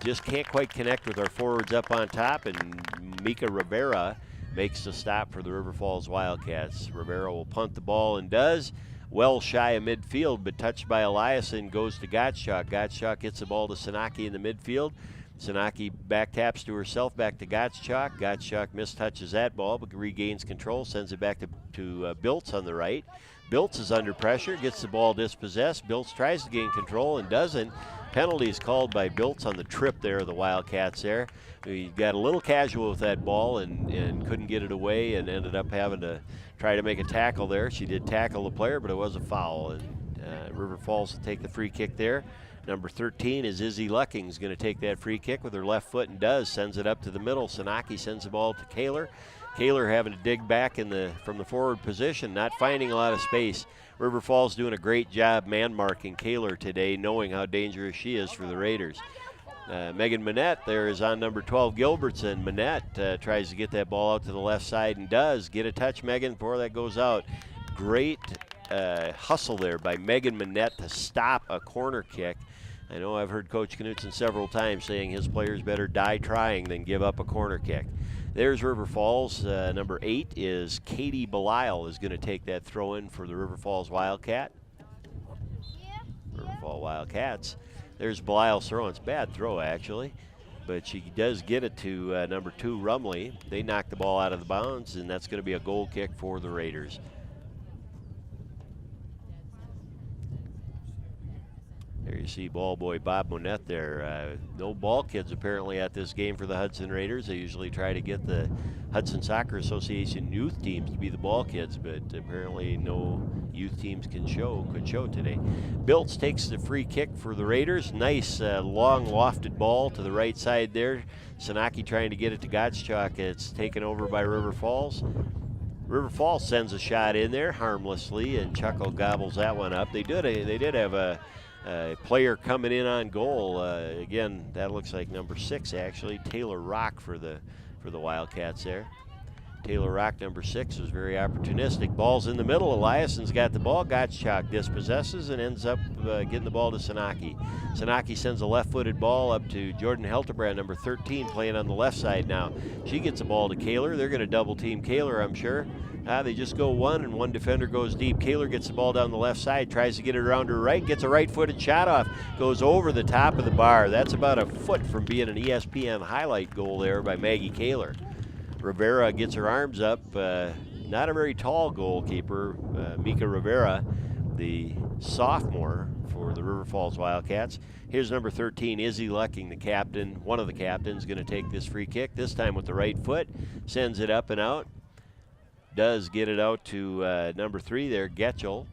just can't quite connect with our forwards up on top, and Mika Rivera makes the stop for the River Falls Wildcats. Rivera will punt the ball and does. well shy of midfield, but touched by Eliason, goes to Gottschalk. Gottschalk gets the ball to Sanaki in the midfield. Sanaki back taps to herself, back to Gottschalk. Gottschalk mistouches that ball, but regains control, sends it back to Biltz on the right. Biltz is under pressure, gets the ball dispossessed. Biltz tries to gain control and doesn't. Penalty is called by Biltz on the trip there of the Wildcats there. He got a little casual with that ball and couldn't get it away and ended up having to try to make a tackle there. She did tackle the player, but it was a foul. And River Falls will take the free kick there. Number 13 is Izzy Lucking's going to take that free kick with her left foot and sends it up to the middle. Sanaki sends the ball to Kaler. Kaler having to dig back from the forward position, not finding a lot of space. River Falls doing a great job man-marking Kaler today, knowing how dangerous she is for the Raiders. Megan Manette there is on number 12, Gilbertson. Manette tries to get that ball out to the left side and does. Get a touch, Megan, before that goes out. Great hustle there by Megan Manette to stop a corner kick. I know I've heard Coach Knutson several times saying his players better die trying than give up a corner kick. There's River Falls. Number 8 is Katie Belisle is going to take that throw in for the River Falls Wildcat. River Falls Wildcats. There's Belisle's throw. It's a bad throw, actually, but she does get it to number 2, Rumley. They knock the ball out of the bounds, and that's going to be a goal kick for the Raiders. There you see ball boy Bob Monette there. No ball kids apparently at this game for the Hudson Raiders. They usually try to get the Hudson Soccer Association youth teams to be the ball kids, but apparently no youth teams could show today. Biltz takes the free kick for the Raiders. Nice long lofted ball to the right side there. Sanaki trying to get it to Gottschalk. It's taken over by River Falls. River Falls sends a shot in there harmlessly, and Chuckle gobbles that one up. They did have a player coming in on goal. Again, that looks like number 6 actually, Taylor Rock for the Wildcats there. Taylor Rock, number 6, was very opportunistic. Ball's in the middle. Eliason's got the ball. Gottschalk dispossesses and ends up getting the ball to Sanaki. Sanaki sends a left-footed ball up to Jordan Heltebrand, number 13, playing on the left side now. She gets the ball to Kaler. They're going to double-team Kaler, I'm sure. They just go one, and one defender goes deep. Kaler gets the ball down the left side, tries to get it around to her right, gets a right-footed shot off, goes over the top of the bar. That's about a foot from being an ESPN highlight goal there by Maggie Kaler. Rivera gets her arms up. Not a very tall goalkeeper. Mika Rivera, the sophomore for the River Falls Wildcats. Here's number 13, Izzy Lucking, the captain. One of the captains going to take this free kick, this time with the right foot. Sends it up and out. Does get it out to number 3 there, Getchell.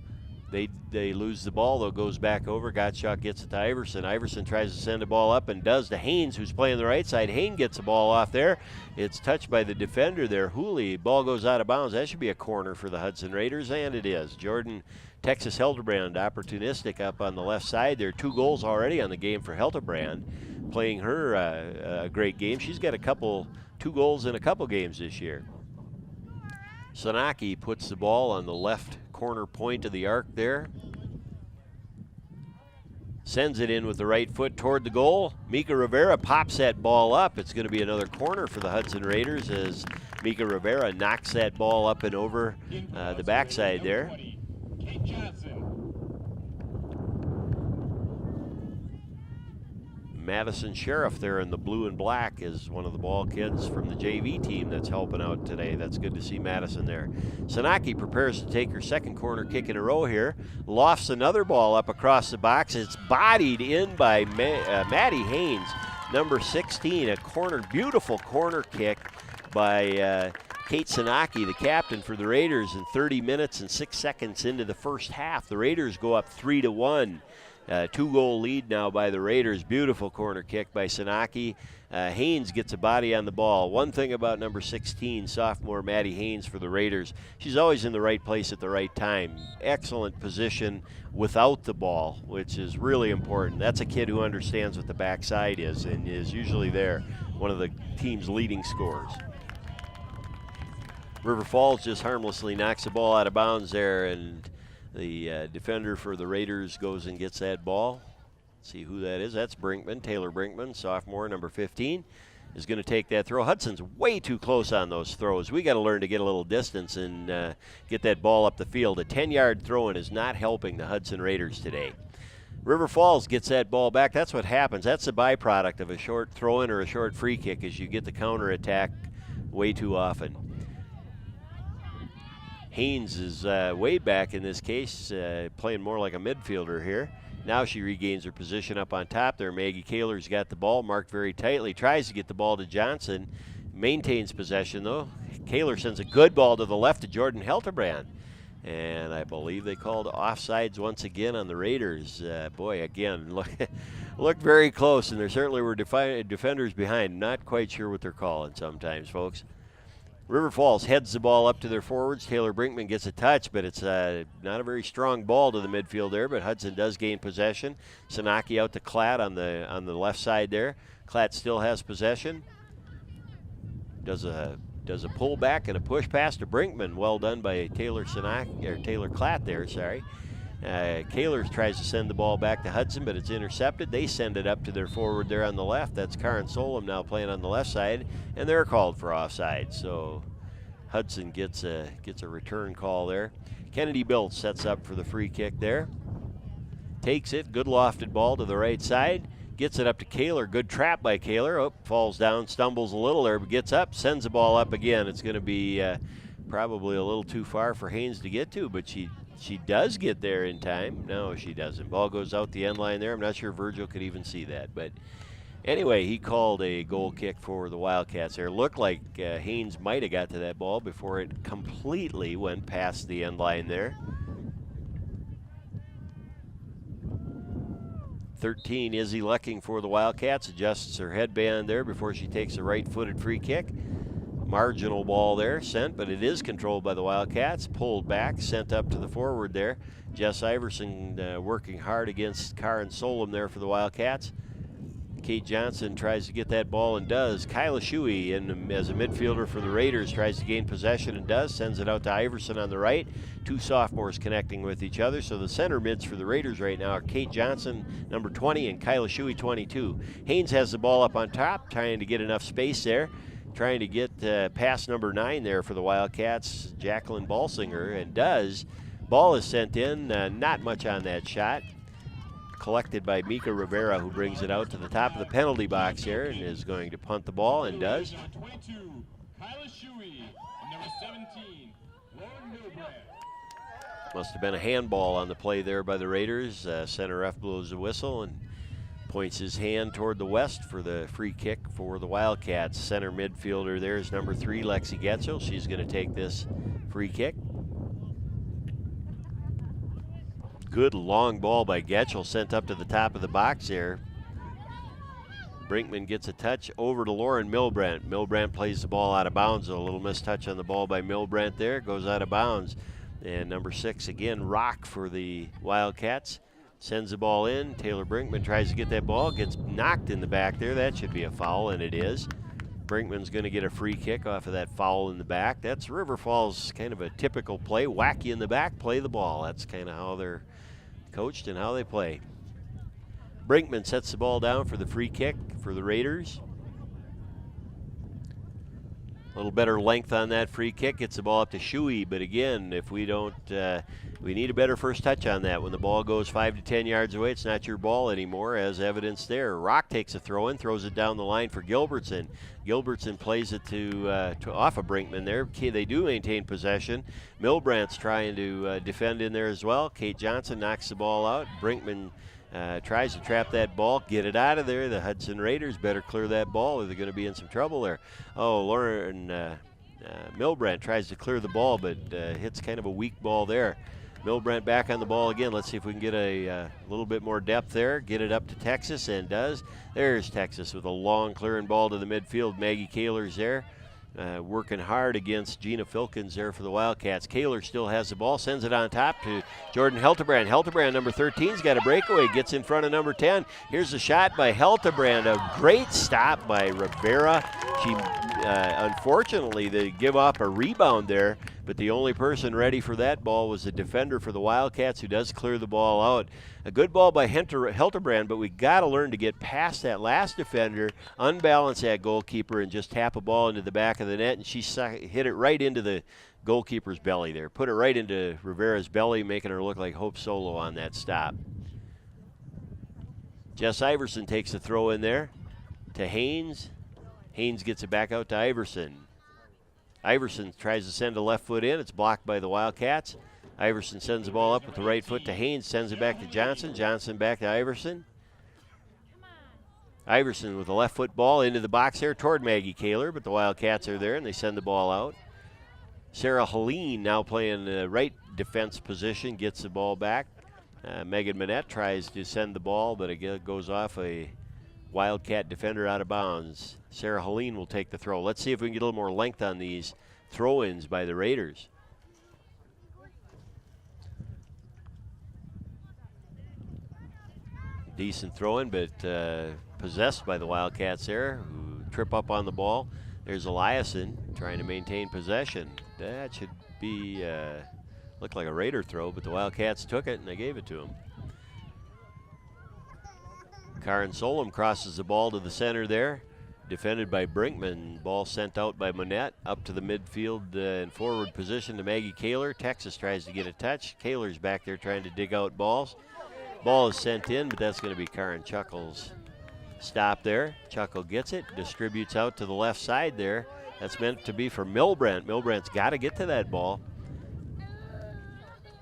They lose the ball, though, goes back over. Gottschalk gets it to Iverson. Iverson tries to send the ball up and does to Haynes, who's playing the right side. Haynes gets the ball off there. It's touched by the defender there, Hooley. Ball goes out of bounds. That should be a corner for the Hudson Raiders, and it is. Jordan Texas Helterbrand, opportunistic up on the left side. There are 2 goals already on the game for Helterbrand, playing her a great game. She's got 2 goals in a couple games this year. Sanaki puts the ball on the left corner point of the arc there. Sends it in with the right foot toward the goal. Mika Rivera pops that ball up. It's going to be another corner for the Hudson Raiders as Mika Rivera knocks that ball up and over the backside there. Madison Sheriff there in the blue and black is one of the ball kids from the JV team that's helping out today. That's good to see Madison there. Sanaki prepares to take her second corner kick in a row here. Lofts another ball up across the box. It's bodied in by Maddie Haynes, number 16. A beautiful corner kick by Kate Sanaki, the captain for the Raiders, in 30 minutes and 6 seconds into the first half. The Raiders go up 3-1. 2-goal lead now by the Raiders. Beautiful corner kick by Sanaki. Haynes gets a body on the ball. One thing about number 16, sophomore Maddie Haynes for the Raiders, she's always in the right place at the right time. Excellent position without the ball, which is really important. That's a kid who understands what the backside is and is usually there, one of the team's leading scorers. River Falls just harmlessly knocks the ball out of bounds there, and the defender for the Raiders goes and gets that ball. Let's see who that is. That's Brinkman, Taylor Brinkman, sophomore, number 15. is going to take that throw. Hudson's way too close on those throws. We got to learn to get a little distance and get that ball up the field. A 10-yard throw-in is not helping the Hudson Raiders today. River Falls gets that ball back. That's what happens. That's a byproduct of a short throw-in or a short free kick, is you get the counterattack way too often. Haynes is way back in this case, playing more like a midfielder here. Now she regains her position up on top there. Maggie Kaler's got the ball marked very tightly, tries to get the ball to Johnson, maintains possession though. Kaler sends a good ball to the left to Jordan Helterbrand. And I believe they called offsides once again on the Raiders. Boy, again, looked very close, and there certainly were defenders behind. Not quite sure what they're calling sometimes, folks. River Falls heads the ball up to their forwards. Taylor Brinkman gets a touch, but it's not a very strong ball to the midfield there, but Hudson does gain possession. Sanaki out to Klatt on the left side there. Klatt still has possession. Does a pullback and a push pass to Brinkman. Well done by Taylor Klatt there, sorry. Kaler tries to send the ball back to Hudson, but it's intercepted. They send it up to their forward there on the left. That's Karin Solom now playing on the left side, and they're called for offside. So Hudson gets a return call there. Kennedy Bilt sets up for the free kick there. Takes it, good lofted ball to the right side. Gets it up to Kaler. Good trap by Kaler. Oh, falls down, stumbles a little there, but gets up, sends the ball up again. It's going to be probably a little too far for Haynes to get to, but she does get there in time. No, she doesn't. Ball goes out the end line there. I'm not sure Virgil could even see that. But anyway, he called a goal kick for the Wildcats there. Looked like Haynes might have got to that ball before it completely went past the end line there. 13, Izzy Lucking for the Wildcats. Adjusts her headband there before she takes a right-footed free kick. Marginal ball there sent, but it is controlled by the Wildcats. Pulled back, sent up to the forward there. Jess Iverson working hard against Karin Solom there for the Wildcats. Kate Johnson tries to get that ball and does. Kyla Shuey as a midfielder for the Raiders tries to gain possession and does. Sends it out to Iverson on the right. Two sophomores connecting with each other. So the center mids for the Raiders right now are Kate Johnson, number 20, and Kyla Shuey, 22. Haynes has the ball up on top, trying to get enough space there. Trying to get past number 9 there for the Wildcats, Jacqueline Balsinger, and does. Ball is sent in, not much on that shot. Collected by Mika Rivera, who brings it out to the top of the penalty box here and is going to punt the ball and does. Must have been a handball on the play there by the Raiders. Center ref blows the whistle and points his hand toward the west for the free kick for the Wildcats. Center midfielder there is number 3, Lexi Getzel. She's going to take this free kick. Good long ball by Getzel, sent up to the top of the box there. Brinkman gets a touch over to Lauren Milbrandt. Milbrandt plays the ball out of bounds. A little mistouch on the ball by Milbrandt there. Goes out of bounds. And number 6 again, Rock for the Wildcats. Sends the ball in. Taylor Brinkman tries to get that ball. Gets knocked in the back there. That should be a foul, and it is. Brinkman's going to get a free kick off of that foul in the back. That's River Falls, kind of a typical play. Whack you in the back, play the ball. That's kind of how they're coached and how they play. Brinkman sets the ball down for the free kick for the Raiders. A little better length on that free kick. Gets the ball up to Shuey, but again, if we don't, we need a better first touch on that. When the ball goes 5 to 10 yards away, it's not your ball anymore, as evidenced there. Rock takes a throw in, throws it down the line for Gilbertson. Gilbertson plays it to off of Brinkman there. They do maintain possession. Milbrandt's trying to defend in there as well. Kate Johnson knocks the ball out. Brinkman tries to trap that ball, get it out of there. The Hudson Raiders better clear that ball or they're going to be in some trouble there. Oh, Lauren Milbrandt tries to clear the ball, but hits kind of a weak ball there. Milbrandt back on the ball again. Let's see if we can get a little bit more depth there. Get it up to Texas, and does. There's Texas with a long clearing ball to the midfield. Maggie Kaler's there. Working hard against Gina Filkins there for the Wildcats. Kaler still has the ball, sends it on top to Jordan Helterbrand. Helterbrand, number 13's got a breakaway, gets in front of number 10. Here's a shot by Helterbrand, a great stop by Rivera. She, unfortunately, they give up a rebound there, but the only person ready for that ball was the defender for the Wildcats, who does clear the ball out. A good ball by Hilterbrand, but we got to learn to get past that last defender, unbalance that goalkeeper, and just tap a ball into the back of the net, and she hit it right into the goalkeeper's belly there. Put it right into Rivera's belly, making her look like Hope Solo on that stop. Jess Iverson takes the throw in there to Haynes. Haynes gets it back out to Iverson. Iverson tries to send a left foot in. It's blocked by the Wildcats. Iverson sends the ball up with the right foot to Haynes, sends it back to Johnson. Johnson back to Iverson. Iverson with the left foot ball into the box there toward Maggie Kaler, but the Wildcats are there and they send the ball out. Sarah Helene now playing the right defense position, gets the ball back. Megan Manette tries to send the ball, but it goes off a Wildcat defender out of bounds. Sarah Helene will take the throw. Let's see if we can get a little more length on these throw-ins by the Raiders. Decent throw-in, but possessed by the Wildcats there, who trip up on the ball. There's Eliason trying to maintain possession. That should be, look like a Raider throw, but the Wildcats took it and they gave it to him. Karen Solom crosses the ball to the center there, defended by Brinkman. Ball sent out by Monette up to the midfield and forward position to Maggie Kaler. Texas tries to get a touch. Kaler's back there trying to dig out balls. Ball is sent in, but that's going to be Karen Chuckle's stop there. Chuckle gets it, distributes out to the left side there. That's meant to be for Milbrandt. Milbrandt's got to get to that ball.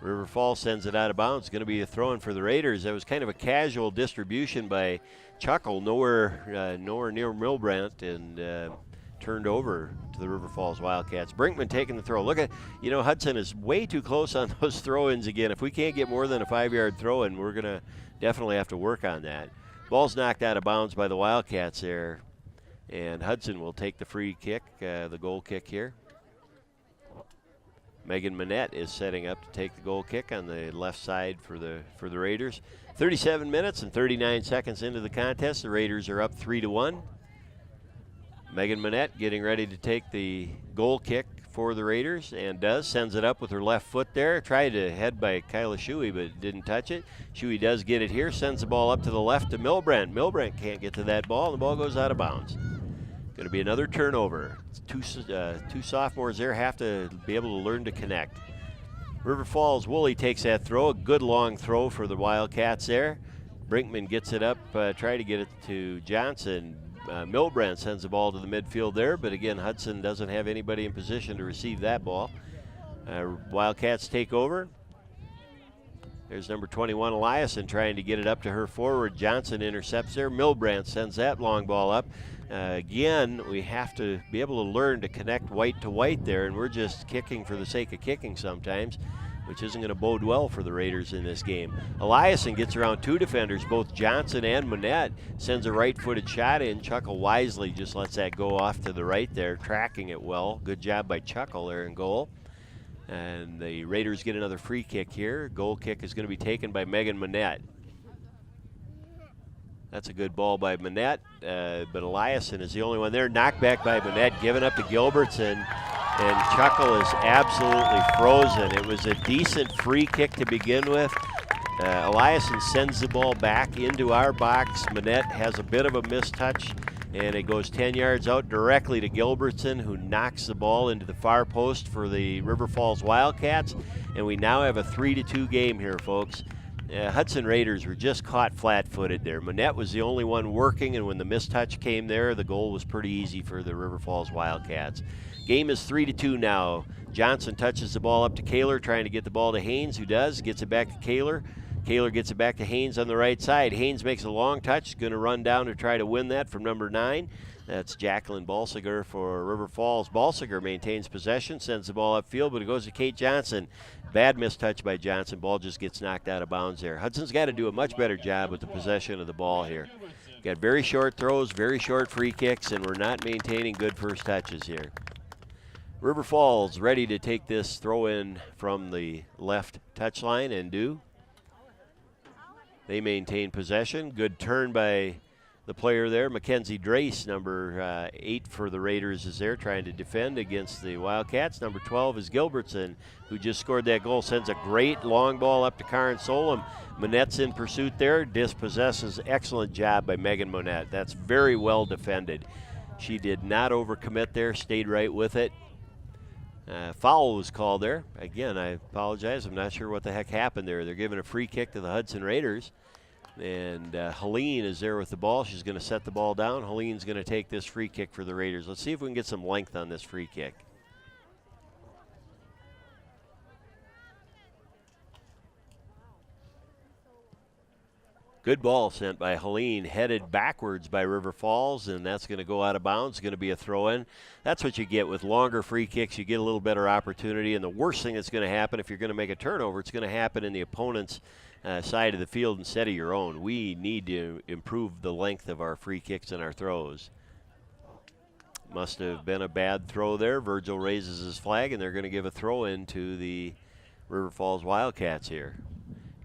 River Falls sends it out of bounds. It's going to be a throw-in for the Raiders. That was kind of a casual distribution by Chuckle, nowhere near Milbrandt, and turned over to the River Falls Wildcats. Brinkman taking the throw. Look at, Hudson is way too close on those throw-ins again. If we can't get more than a 5-yard throw-in, we're going to definitely have to work on that. Ball's knocked out of bounds by the Wildcats there, and Hudson will take the free kick, the goal kick here. Megan Manette is setting up to take the goal kick on the left side for the Raiders. 37 minutes and 39 seconds into the contest. The Raiders are up 3-1. Megan Manette getting ready to take the goal kick for the Raiders, and sends it up with her left foot there. Tried to head by Kyla Shuey, but didn't touch it. Shuey does get it here, sends the ball up to the left to Milbrandt. Milbrandt can't get to that ball, and the ball goes out of bounds. Going to be another turnover. Two sophomores there have to be able to learn to connect. River Falls, Woolley takes that throw, a good long throw for the Wildcats there. Brinkman gets it up, try to get it to Johnson. Milbrandt sends the ball to the midfield there, but again, Hudson doesn't have anybody in position to receive that ball. Wildcats take over. There's number 21, Eliason, trying to get it up to her forward. Johnson intercepts there. Milbrandt sends that long ball up. Again, we have to be able to learn to connect white to white there, and we're just kicking for the sake of kicking sometimes, which isn't going to bode well for the Raiders in this game. Eliason gets around two defenders, both Johnson and Manette, sends a right-footed shot in. Chuckle wisely just lets that go off to the right there, tracking it well. Good job by Chuckle there in goal. And the Raiders get another free kick here. Goal kick is going to be taken by Megan Manette. That's a good ball by Manette, but Eliason is the only one there. Knocked back by Manette, given up to Gilbertson, and Chuckle is absolutely frozen. It was a decent free kick to begin with. Eliason sends the ball back into our box. Manette has a bit of a mistouch, and it goes 10 yards out directly to Gilbertson, who knocks the ball into the far post for the River Falls Wildcats, and we now have a 3-2 game here, folks. Hudson Raiders were just caught flat-footed there. Manette was the only one working, and when the mistouch came there, the goal was pretty easy for the River Falls Wildcats. Game is 3-2 now. Johnson touches the ball up to Kaler, trying to get the ball to Haynes, who does. Gets it back to Kaler. Kaler gets it back to Haynes on the right side. Haynes makes a long touch, going to run down to try to win that from number 9. That's Jacqueline Balsiger for River Falls. Balsiger maintains possession, sends the ball upfield, but it goes to Kate Johnson. Bad mistouch by Johnson. Ball just gets knocked out of bounds there. Hudson's got to do a much better job with the possession of the ball here. Got very short throws, very short free kicks, and we're not maintaining good first touches here. River Falls ready to take this throw in from the left touchline and do. They maintain possession. Good turn by the player there. Mackenzie Drace, number 8 for the Raiders, is there trying to defend against the Wildcats. Number 12 is Gilbertson, who just scored that goal. Sends a great long ball up to Karen Solom. Monette's in pursuit there. Dispossesses. Excellent job by Megan Monette. That's very well defended. She did not overcommit there, stayed right with it. Foul was called there. Again, I apologize. I'm not sure what the heck happened there. They're giving a free kick to the Hudson Raiders. And Helene is there with the ball. She's going to set the ball down. Helene's going to take this free kick for the Raiders. Let's see if we can get some length on this free kick. Good ball sent by Helene, headed backwards by River Falls, and that's going to go out of bounds. It's going to be a throw-in. That's what you get with longer free kicks. You get a little better opportunity, and the worst thing that's going to happen if you're going to make a turnover, it's going to happen in the opponent's side of the field instead of your own. We need to improve the length of our free kicks and our throws. Must have been a bad throw there. Virgil raises his flag, and they're going to give a throw-in to the River Falls Wildcats here.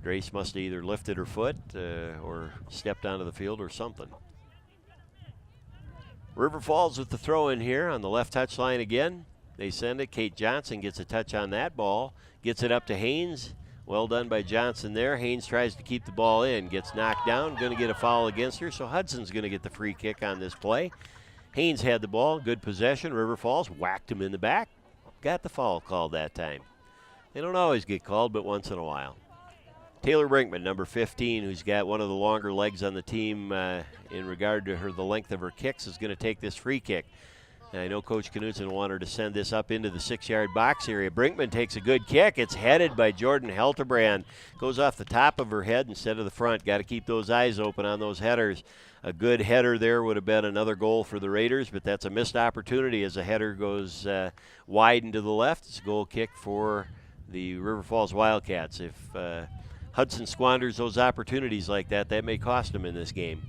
Grace must have either lifted her foot or stepped onto the field or something. River Falls with the throw in here on the left touchline again. They send it. Kate Johnson gets a touch on that ball. Gets it up to Haynes. Well done by Johnson there. Haynes tries to keep the ball in. Gets knocked down. Going to get a foul against her. So Hudson's going to get the free kick on this play. Haynes had the ball. Good possession. River Falls whacked him in the back. Got the foul called that time. They don't always get called, but once in a while. Taylor Brinkman, number 15, who's got one of the longer legs on the team in regard to the length of her kicks, is going to take this free kick. I know Coach Knutson wanted to send this up into the 6-yard box area. Brinkman takes a good kick. It's headed by Jordan Helterbrand. Goes off the top of her head instead of the front. Got to keep those eyes open on those headers. A good header there would have been another goal for the Raiders, but that's a missed opportunity as the header goes wide and to the left. It's a goal kick for the River Falls Wildcats. If Hudson squanders those opportunities like that, that may cost them in this game.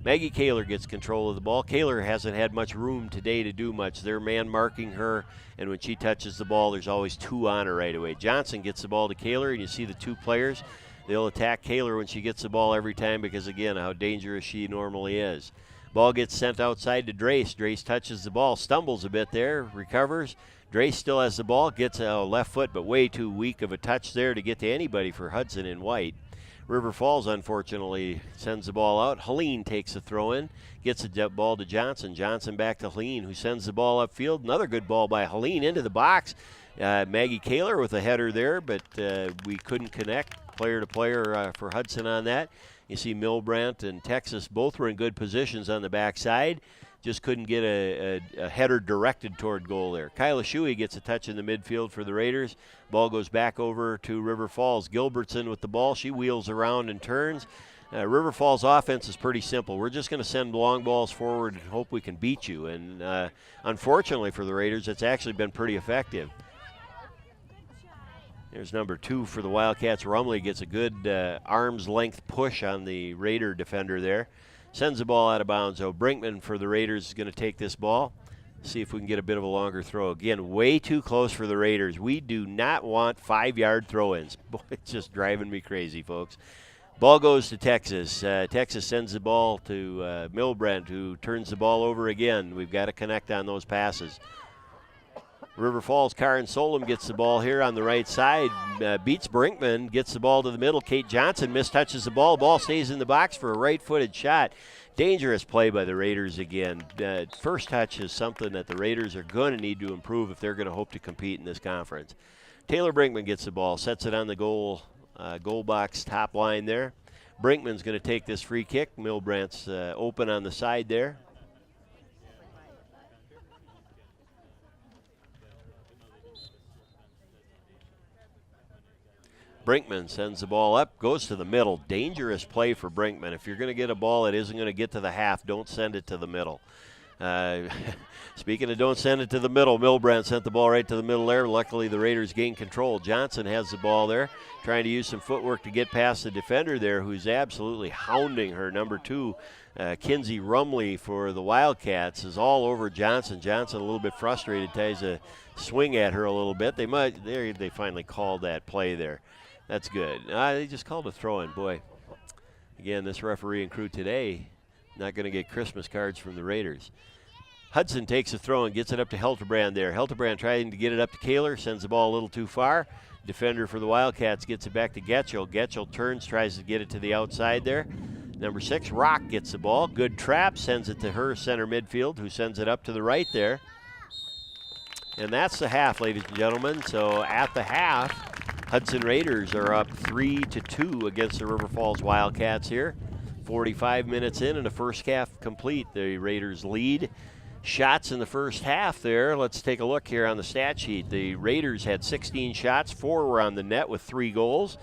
Maggie Kaler gets control of the ball. Kaler hasn't had much room today to do much. They're man marking her, and when she touches the ball, there's always 2 on her right away. Johnson gets the ball to Kaler, and you see the 2 players. They'll attack Kaler when she gets the ball every time because, again, how dangerous she normally is. Ball gets sent outside to Drace. Drace touches the ball, stumbles a bit there, recovers. Drace still has the ball, gets a left foot, but way too weak of a touch there to get to anybody for Hudson in white. River Falls, unfortunately, sends the ball out. Helene takes a throw in, gets the ball to Johnson. Johnson back to Helene, who sends the ball upfield. Another good ball by Helene into the box. Maggie Kaler with a header there, but we couldn't connect player to player for Hudson on that. You see Milbrandt and Texas both were in good positions on the backside. Just couldn't get a header directed toward goal there. Kyla Shuey gets a touch in the midfield for the Raiders. Ball goes back over to River Falls. Gilbertson with the ball. She wheels around and turns. River Falls offense is pretty simple. We're just going to send long balls forward and hope we can beat you. And unfortunately for the Raiders, it's actually been pretty effective. There's number 2 for the Wildcats. Rumley gets a good arm's length push on the Raider defender there. Sends the ball out of bounds. So Brinkman for the Raiders is going to take this ball. See if we can get a bit of a longer throw. Again, way too close for the Raiders. We do not want 5-yard throw-ins. Boy, it's just driving me crazy, folks. Ball goes to Texas. Texas sends the ball to Milbrandt, who turns the ball over again. We've got to connect on those passes. River Falls, Karen Solom gets the ball here on the right side, beats Brinkman, gets the ball to the middle. Kate Johnson mistouches the ball. Ball stays in the box for a right-footed shot. Dangerous play by the Raiders again. First touch is something that the Raiders are going to need to improve if they're going to hope to compete in this conference. Taylor Brinkman gets the ball, sets it on the goal box top line there. Brinkman's going to take this free kick. Milbrandt's open on the side there. Brinkman sends the ball up, goes to the middle. Dangerous play for Brinkman. If you're going to get a ball that isn't going to get to the half, don't send it to the middle. Speaking of don't send it to the middle, Milbrandt sent the ball right to the middle there. Luckily, the Raiders gained control. Johnson has the ball there, trying to use some footwork to get past the defender there, who's absolutely hounding her. Number 2, Kinsey Rumley for the Wildcats, is all over Johnson. Johnson a little bit frustrated, tries to swing at her a little bit. They finally called that play there. That's good. They just called a throw-in. Boy, again, this referee and crew today, Not going to get Christmas cards from the Raiders. Hudson takes a throw and gets it up to Helterbrand there. Helterbrand trying to get it up to Kaler, sends the ball a little too far. Defender for the Wildcats gets it back to Getchell. Getchell turns, tries to get it to the outside there. Number 6, Rock gets the ball. Good trap, sends it to her center midfield, who sends it up to the right there. And that's the half, ladies and gentlemen. So at the half, Hudson Raiders are up 3-2 against the River Falls Wildcats here. 45 minutes in and the first half complete. The Raiders lead. Shots in the first half there. Let's take a look here on the stat sheet. The Raiders had 16 shots, 4 were on the net with 3 goals.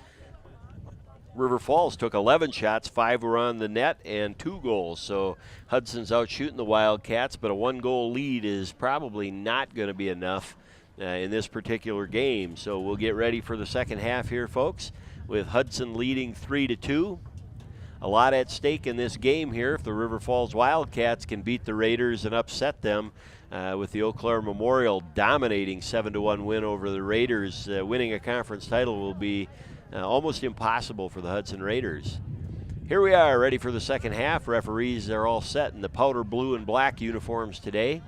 River Falls took 11 shots, 5 were on the net and 2 goals. So Hudson's out shooting the Wildcats, but a 1-goal lead is probably not going to be enough in this particular game. So we'll get ready for the second half here, folks, with Hudson leading 3-2. A lot at stake in this game here if the River Falls Wildcats can beat the Raiders and upset them with the Eau Claire Memorial dominating 7-1 win over the Raiders. Winning a conference title will be almost impossible for the Hudson Raiders. Here we are, ready for the second half. Referees are all set in the powder blue and black uniforms today.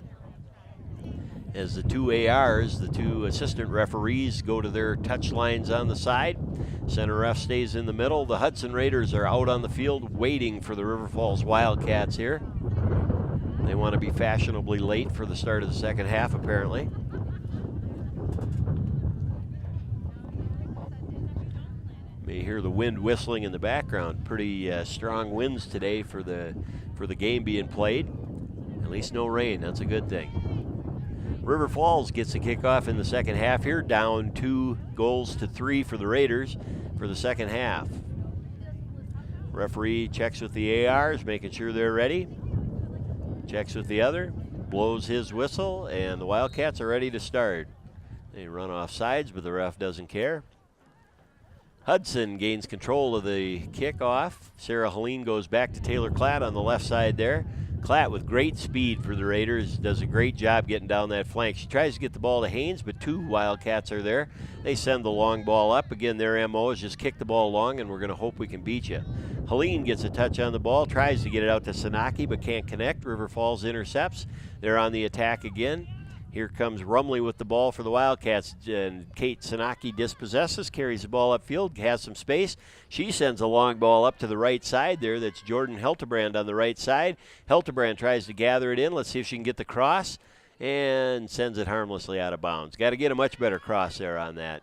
As the 2 ARs, the 2 assistant referees, go to their touch lines on the side. Center ref stays in the middle. The Hudson Raiders are out on the field waiting for the River Falls Wildcats here. They want to be fashionably late for the start of the second half, apparently. You may hear the wind whistling in the background. Pretty strong winds today for the game being played. At least no rain. That's a good thing. River Falls gets the kickoff in the second half here, down 2-3 for the Raiders for the second half. Referee checks with the ARs, making sure they're ready. Checks with the other, blows his whistle, and the Wildcats are ready to start. They run off sides, but the ref doesn't care. Hudson gains control of the kickoff. Sarah Helene goes back to Taylor Klatt on the left side there. Klatt with great speed for the Raiders, does a great job getting down that flank. She tries to get the ball to Haynes, but 2 Wildcats are there. They send the long ball up. Again, their MO is just kick the ball long, and we're going to hope we can beat you. Helene gets a touch on the ball, tries to get it out to Sanaki, but can't connect. River Falls intercepts. They're on the attack again. Here comes Rumley with the ball for the Wildcats, and Kate Sanaki dispossesses, carries the ball upfield, has some space. She sends a long ball up to the right side there. That's Jordan Helterbrand on the right side. Helterbrand tries to gather it in. Let's see if she can get the cross, and sends it harmlessly out of bounds. Got to get a much better cross there on that.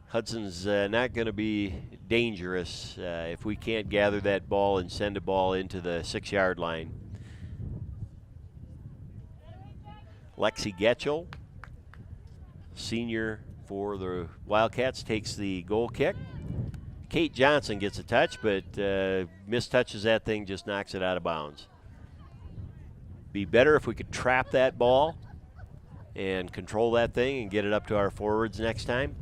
Hudson's not going to be dangerous if we can't gather that ball and send a ball into the 6-yard line. Lexi Getchell, senior for the Wildcats, takes the goal kick. Kate Johnson gets a touch, but mistouches that thing, just knocks it out of bounds. Be better if we could trap that ball and control that thing and get it up to our forwards next time.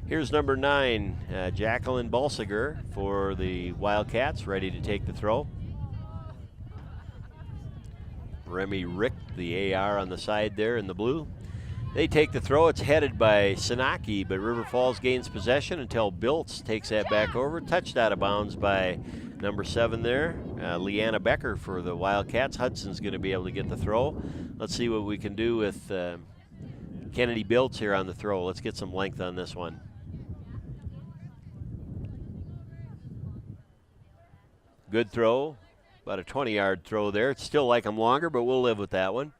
Here's number 9, Jacqueline Balsiger for the Wildcats, ready to take the throw. Remy Rick, the AR on the side there in the blue. They take the throw. It's headed by Sanaki, but River Falls gains possession until Biltz takes that back over. Touched out of bounds by number 7 there, Leanna Becker for the Wildcats. Hudson's going to be able to get the throw. Let's see what we can do with Kennedy Biltz here on the throw. Let's get some length on this one. Good throw. About a 20-yard throw there. It's still like them longer, but we'll live with that one.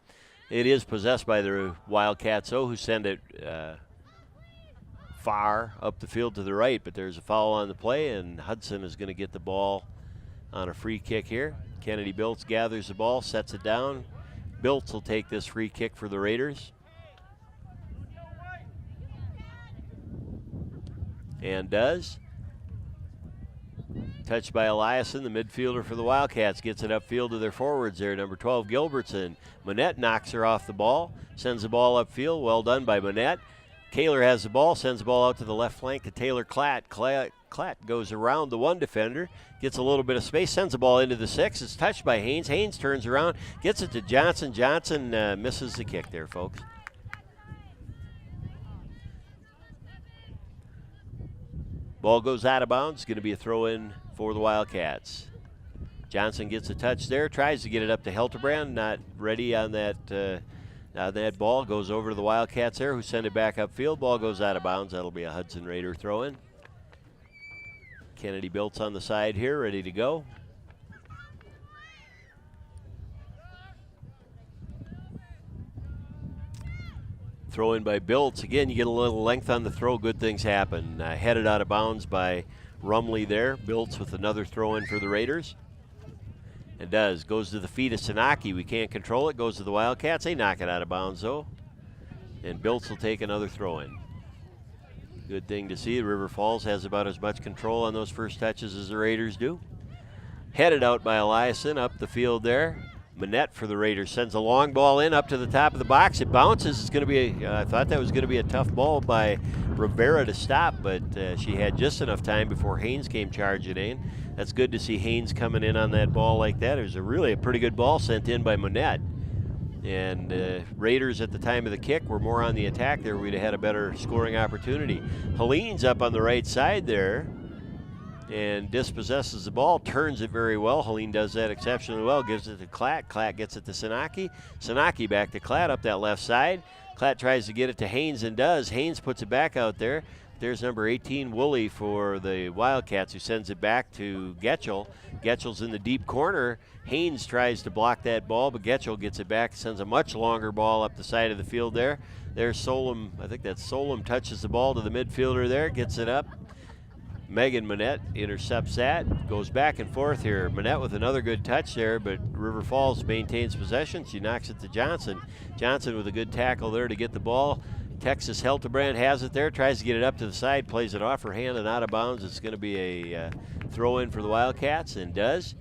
It is possessed by the Wildcats, who send it far up the field to the right, but there's a foul on the play, and Hudson is going to get the ball on a free kick here. Kennedy Biltz gathers the ball, sets it down. Biltz will take this free kick for the Raiders. And does. Touched by Eliason, the midfielder for the Wildcats, gets it upfield to their forwards there. Number 12, Gilbertson. Monette knocks her off the ball, sends the ball upfield. Well done by Monette. Kaler has the ball, sends the ball out to the left flank to Taylor Klatt. Klatt goes around the 1 defender, gets a little bit of space, sends the ball into the 6. It's touched by Haynes. Haynes turns around, gets it to Johnson. Johnson misses the kick there, folks. Ball goes out of bounds. Going to be a throw-in for the Wildcats. Johnson gets a touch there, tries to get it up to Helterbrand, not ready on that ball. Goes over to the Wildcats there, who send it back upfield. Ball goes out of bounds. That'll be a Hudson Raider throw-in. Kennedy Biltz on the side here, ready to go. Throw in by Biltz. Again, you get a little length on the throw, good things happen. Headed out of bounds by Rumley there. Biltz with another throw in for the Raiders. It does. Goes to the feet of Sanaki. We can't control it. Goes to the Wildcats. They knock it out of bounds though. And Biltz will take another throw in. Good thing to see. River Falls has about as much control on those first touches as the Raiders do. Headed out by Eliason up the field there. Manette for the Raiders sends a long ball in up to the top of the box. It bounces. It's going to be I thought that was going to be a tough ball by Rivera to stop, but she had just enough time before Haynes came charging in. That's good to see Haynes coming in on that ball like that. It was really a pretty good ball sent in by Manette. And Raiders at the time of the kick were more on the attack there. We'd have had a better scoring opportunity. Helene's up on the right side there and dispossesses the ball, turns it very well. Helene does that exceptionally well, gives it to Klatt. Klatt gets it to Sanaki. Sanaki back to Klatt up that left side. Klatt tries to get it to Haynes and does. Haynes puts it back out there. There's number 18, Woolley, for the Wildcats, who sends it back to Getchell. Getchell's in the deep corner. Haynes tries to block that ball, but Getchell gets it back, sends a much longer ball up the side of the field there. There's Solom. I think that's Solom touches the ball to the midfielder there, gets it up. Megan Manette intercepts that, goes back and forth here. Manette with another good touch there, but River Falls maintains possession. She knocks it to Johnson. Johnson with a good tackle there to get the ball. Texas Helterbrand has it there, tries to get it up to the side, plays it off her hand and out of bounds. It's going to be a throw-in for the Wildcats, and does.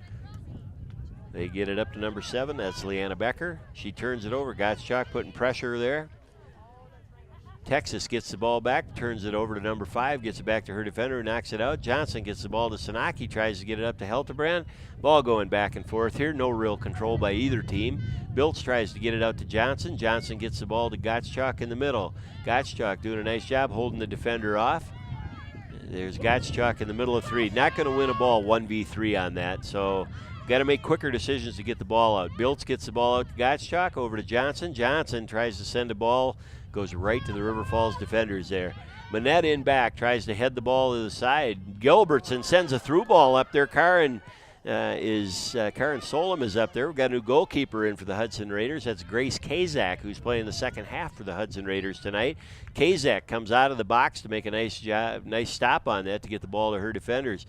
They get it up to number 7. That's Leanna Becker. She turns it over. Gottschalk putting pressure there. Texas gets the ball back, turns it over to number 5, gets it back to her defender, knocks it out. Johnson gets the ball to Sanaki, tries to get it up to Helterbrand. Ball going back and forth here. No real control by either team. Biltz tries to get it out to Johnson. Johnson gets the ball to Gottschalk in the middle. Gottschalk doing a nice job holding the defender off. There's Gottschalk in the middle of 3. Not going to win a ball 1v3 on that, so got to make quicker decisions to get the ball out. Biltz gets the ball out to Gottschalk, over to Johnson. Johnson tries to send a ball, goes right to the River Falls defenders there. Manette in back, tries to head the ball to the side. Gilbertson sends a through ball up there. Karen Solom is up there. We've got a new goalkeeper in for the Hudson Raiders. That's Grace Kazak, who's playing the second half for the Hudson Raiders tonight. Kazak comes out of the box to make a nice stop on that to get the ball to her defenders.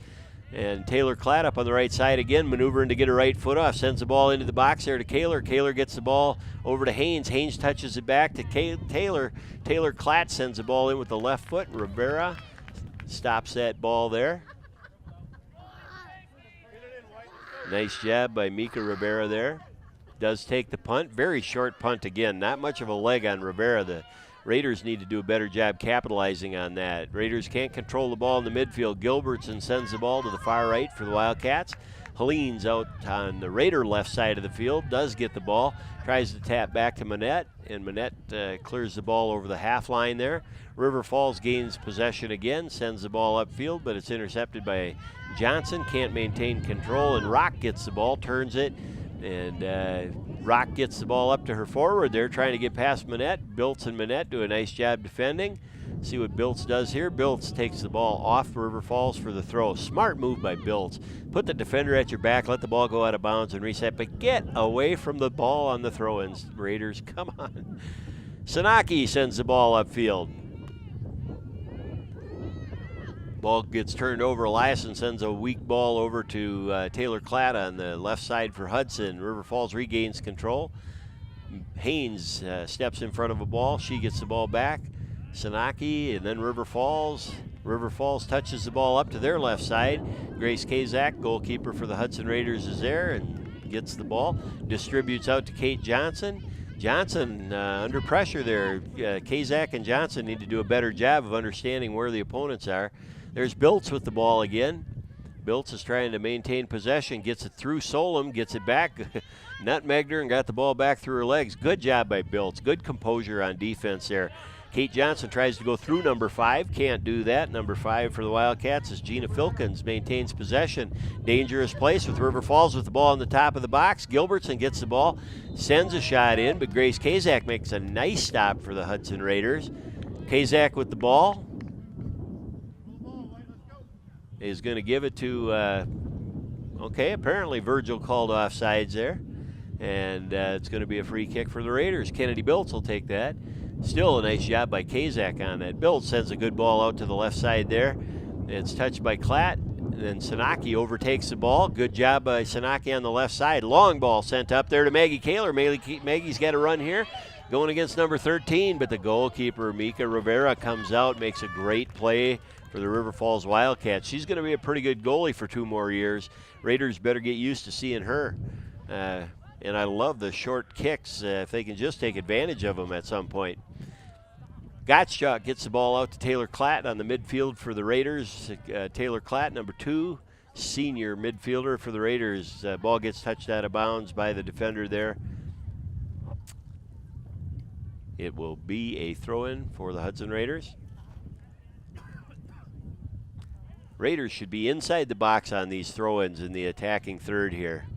And Taylor Klatt up on the right side again, maneuvering to get her right foot off. Sends the ball into the box there to Kaler. Kaler gets the ball over to Haynes. Haynes touches it back to Taylor. Taylor Klatt sends the ball in with the left foot. Rivera stops that ball there. Nice job by Mika Rivera there. Does take the punt. Very short punt again. Not much of a leg on Rivera. The Raiders need to do a better job capitalizing on that. Raiders can't control the ball in the midfield. Gilbertson sends the ball to the far right for the Wildcats. Helene's out on the Raider left side of the field, does get the ball, tries to tap back to Manette, and Manette clears the ball over the half line there. River Falls gains possession again, sends the ball upfield, but it's intercepted by Johnson, can't maintain control, and Rock gets the ball, turns it, and Rock gets the ball up to her forward there, trying to get past Manette. Biltz and Manette do a nice job defending. See what Biltz does here. Biltz takes the ball off River Falls for the throw. Smart move by Biltz. Put the defender at your back, let the ball go out of bounds and reset, but get away from the ball on the throw-ins, Raiders. Come on. Sanaki sends the ball upfield. Ball gets turned over. Eliason sends a weak ball over to Taylor Klatt on the left side for Hudson. River Falls regains control. Haynes steps in front of a ball. She gets the ball back. Sanaki and then River Falls. River Falls touches the ball up to their left side. Grace Kazak, goalkeeper for the Hudson Raiders, is there and gets the ball. Distributes out to Kate Johnson. Johnson under pressure there. Kazak and Johnson need to do a better job of understanding where the opponents are. There's Biltz with the ball again. Biltz is trying to maintain possession, gets it through Solom, gets it back, nutmegged her and got the ball back through her legs. Good job by Biltz. Good composure on defense there. Kate Johnson tries to go through number 5, can't do that. Number 5 for the Wildcats is Gina Filkins, maintains possession. Dangerous place with River Falls with the ball on the top of the box. Gilbertson gets the ball, sends a shot in, but Grace Kazak makes a nice stop for the Hudson Raiders. Kazak with the ball is going to give it to, okay, apparently Virgil called offsides there. And it's going to be a free kick for the Raiders. Kennedy Biltz will take that. Still a nice job by Kazak on that. Biltz sends a good ball out to the left side there. It's touched by Klatt. And then Sanaki overtakes the ball. Good job by Sanaki on the left side. Long ball sent up there to Maggie Kaler. Maggie's got a run here. Going against number 13, but the goalkeeper, Mika Rivera, comes out, makes a great play for the River Falls Wildcats. She's going to be a pretty good goalie for 2 more years. Raiders better get used to seeing her. And I love the short kicks if they can just take advantage of them at some point. Gottschalk gets the ball out to Taylor Klatt on the midfield for the Raiders. Taylor Klatt, number 2, senior midfielder for the Raiders. Ball gets touched out of bounds by the defender there. It will be a throw-in for the Hudson Raiders. Raiders should be inside the box on these throw-ins in the attacking third here.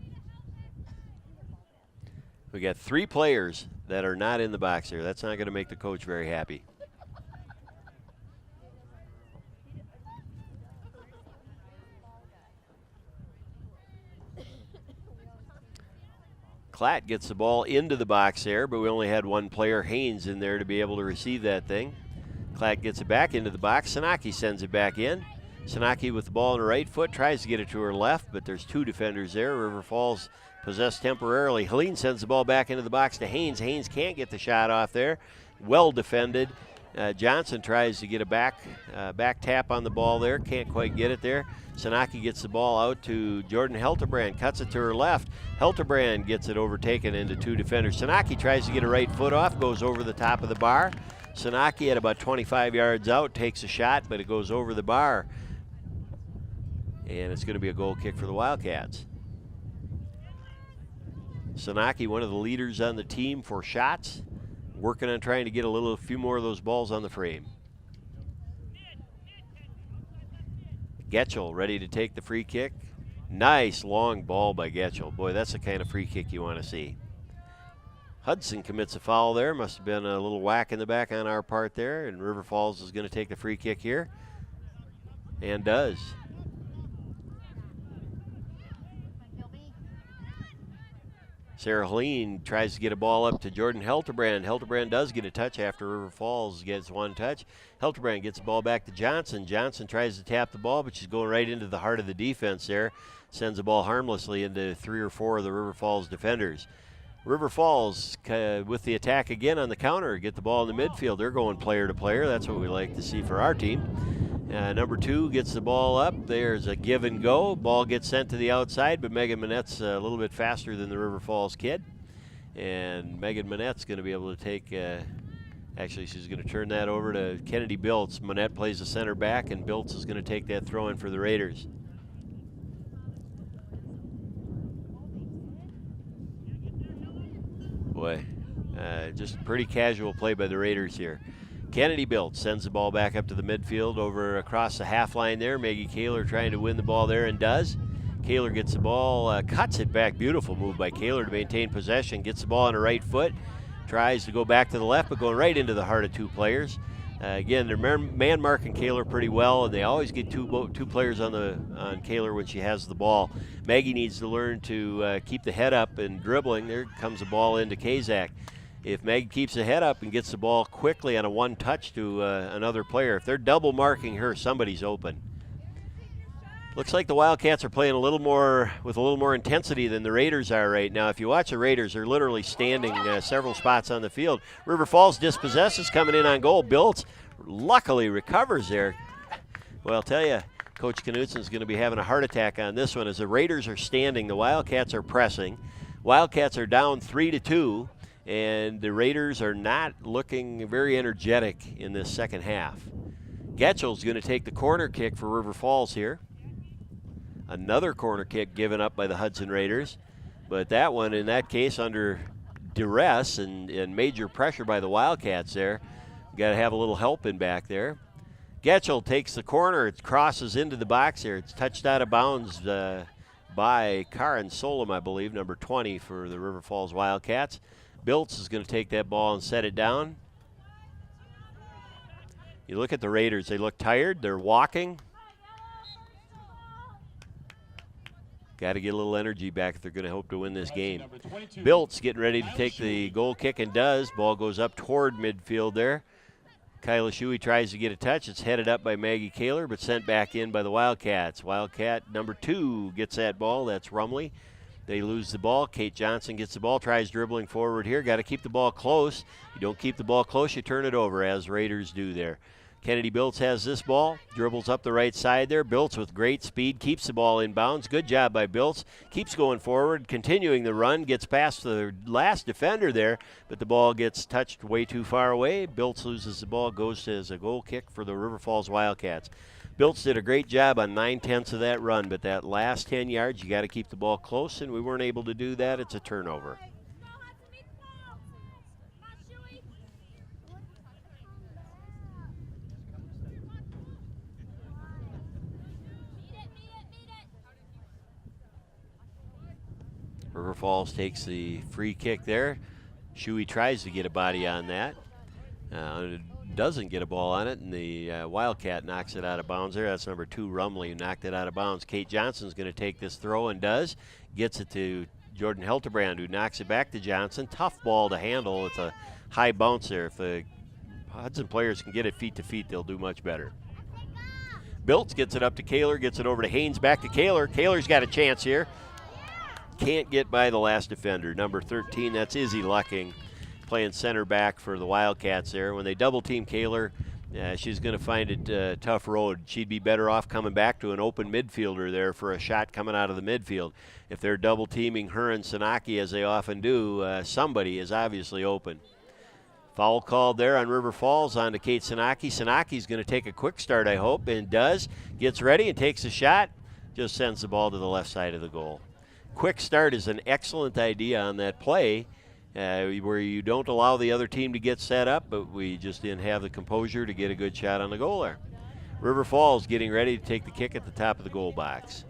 We got 3 players that are not in the box here. That's not going to make the coach very happy. Klatt gets the ball into the box there, but we only had 1 player, Haynes, in there to be able to receive that thing. Klatt gets it back into the box. Sanaki sends it back in. Sanaki with the ball on her right foot, tries to get it to her left, but there's 2 defenders there. River Falls possessed temporarily. Helene sends the ball back into the box to Haynes. Haynes can't get the shot off there. Well defended. Johnson tries to get a back tap on the ball there. Can't quite get it there. Sanaki gets the ball out to Jordan Helterbrand. Cuts it to her left. Helterbrand gets it overtaken into 2 defenders. Sanaki tries to get a right foot off. Goes over the top of the bar. Sanaki at about 25 yards out takes a shot, but it goes over the bar. And it's going to be a goal kick for the Wildcats. Sanaki, one of the leaders on the team for shots, working on trying to get a few more of those balls on the frame. Getchell ready to take the free kick. Nice long ball by Getchell. Boy, that's the kind of free kick you want to see. Hudson commits a foul there. Must have been a little whack in the back on our part there, and River Falls is going to take the free kick here, and does. Sarah Helene tries to get a ball up to Jordan Helterbrand. Helterbrand does get a touch after River Falls gets 1 touch. Helterbrand gets the ball back to Johnson. Johnson tries to tap the ball, but she's going right into the heart of the defense there. Sends the ball harmlessly into 3 or 4 of the River Falls defenders. River Falls with the attack again on the counter. Get the ball in the midfield. They're going player to player. That's what we like to see for our team. Number 2 gets the ball up. There's a give and go. Ball gets sent to the outside, but Megan Manette's a little bit faster than the River Falls kid. And Megan Manette's going to be able to take, actually she's going to turn that over to Kennedy Biltz. Manette plays the center back, and Biltz is going to take that throw in for the Raiders. Boy, just pretty casual play by the Raiders here. Kennedy Biltz sends the ball back up to the midfield over across the half line there. Maggie Kaler trying to win the ball there and does. Kaler gets the ball, cuts it back. Beautiful move by Kaler to maintain possession. Gets the ball on her right foot. Tries to go back to the left, but going right into the heart of 2 players. Again, they're man marking Kaler pretty well, and they always get two players on Kaler when she has the ball. Maggie needs to learn to keep the head up and dribbling. There comes the ball into Kazak. If Meg keeps the head up and gets the ball quickly on a 1 touch to another player, if they're double marking her, somebody's open. Looks like the Wildcats are playing with a little more intensity than the Raiders are right now. If you watch the Raiders, they're literally standing several spots on the field. River Falls dispossesses, coming in on goal. Biltz luckily recovers there. Well, I'll tell you, Coach Knutson's going to be having a heart attack on this one as the Raiders are standing. The Wildcats are pressing. Wildcats are down 3-2. And the Raiders are not looking very energetic in this second half. Getchell's going to take the corner kick for River Falls here. Another corner kick given up by the Hudson Raiders. But that one, in that case, under duress and major pressure by the Wildcats there, Got to have a little help in back there. Getchell takes the corner. It crosses into the box here. It's touched out of bounds by Karin Solom, I believe, number 20 for the River Falls Wildcats. Biltz is going to take that ball and set it down. You look at the Raiders. They look tired. They're walking. Got to get a little energy back if they're going to hope to win this game. Biltz getting ready to take the goal kick and does. Ball goes up toward midfield there. Kyla Shuey tries to get a touch. It's headed up by Maggie Kaler, but sent back in by the Wildcats. Wildcat number 2 gets that ball. That's Rumley. They lose the ball. Kate Johnson gets the ball, tries dribbling forward here. Got to keep the ball close. You don't keep the ball close, you turn it over, as Raiders do there. Kennedy Biltz has this ball, dribbles up the right side there. Biltz with great speed, keeps the ball in bounds. Good job by Biltz. Keeps going forward, continuing the run, gets past the last defender there, but the ball gets touched way too far away. Biltz loses the ball, goes as a goal kick for the River Falls Wildcats. Biltz did a great job on 9/10 of that run, but that last 10 yards, you got to keep the ball close, and we weren't able to do that. It's a turnover. River Falls takes the free kick there. Shuey tries to get a body on that. Doesn't get a ball on it, and the Wildcat knocks it out of bounds there. That's number 2, Rumley, who knocked it out of bounds. Kate Johnson's going to take this throw and does. Gets it to Jordan Heltebrand, who knocks it back to Johnson. Tough ball to handle. It's a high bounce there. If the Hudson players can get it feet to feet, they'll do much better. Biltz gets it up to Kaler, gets it over to Haynes, back to Kaler. Kaler's got a chance here. Can't get by the last defender. Number 13, that's Izzy Lucking, playing center back for the Wildcats there. When they double team Kaler, she's going to find it a tough road. She'd be better off coming back to an open midfielder there for a shot coming out of the midfield. If they're double teaming her and Sanaki, as they often do, somebody is obviously open. Foul called there on River Falls onto Kate Sanaki. Sanaki's going to take a quick start, I hope, and does. Gets ready and takes a shot. Just sends the ball to the left side of the goal. Quick start is an excellent idea on that play where you don't allow the other team to get set up, but we just didn't have the composure to get a good shot on the goal there. River Falls getting ready to take the kick at the top of the goal box.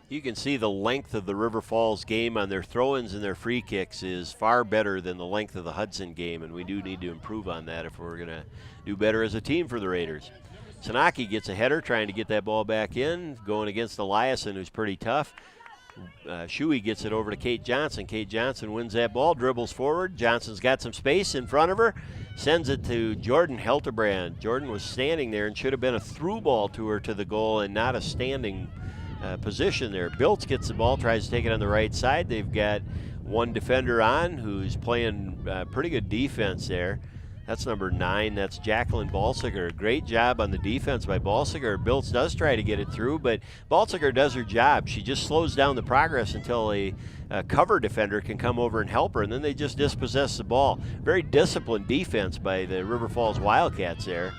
You can see the length of the River Falls game on their throw-ins and their free kicks is far better than the length of the Hudson game, and we do need to improve on that if we're going to do better as a team for the Raiders. Sanaki gets a header, trying to get that ball back in, going against Eliason, who's pretty tough. Shuey gets it over to Kate Johnson. Kate Johnson wins that ball, dribbles forward. Johnson's got some space in front of her, sends it to Jordan Heltebrand. Jordan was standing there and should have been a through ball to her to the goal and not a standing position there. Biltz gets the ball, tries to take it on the right side. They've got one defender on who's playing pretty good defense there. That's number 9. That's Jacqueline Balsiger. Great job on the defense by Balsiger. Biltz does try to get it through, but Balsiger does her job. She just slows down the progress until a cover defender can come over and help her, and then they just dispossess the ball. Very disciplined defense by the River Falls Wildcats there.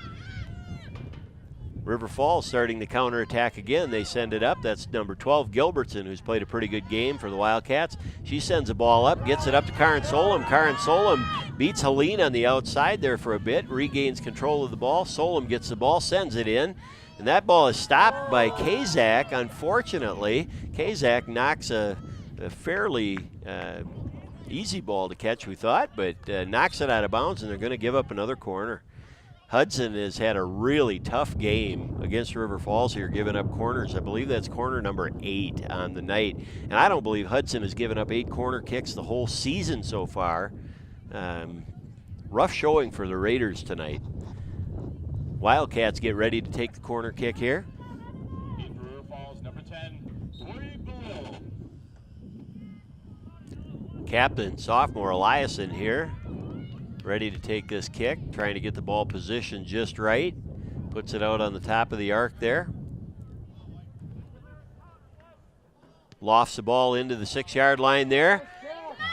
River Falls starting the counterattack again. They send it up. That's number 12, Gilbertson, who's played a pretty good game for the Wildcats. She sends the ball up, gets it up to Karin Solom. Karin Solom beats Helene on the outside there for a bit, regains control of the ball. Solom gets the ball, sends it in, and that ball is stopped by Kazak. Unfortunately, Kazak knocks a fairly easy ball to catch, we thought, but knocks it out of bounds, and they're going to give up another corner. Hudson has had a really tough game against River Falls here, giving up corners. I believe that's corner number 8 on the night. And I don't believe Hudson has given up 8 corner kicks the whole season so far. Rough showing for the Raiders tonight. Wildcats get ready to take the corner kick here. River Falls, number 10, Tori Bull. Captain, sophomore Eliason here. Ready to take this kick, trying to get the ball positioned just right. Puts it out on the top of the arc there. Lofts the ball into the 6-yard line there.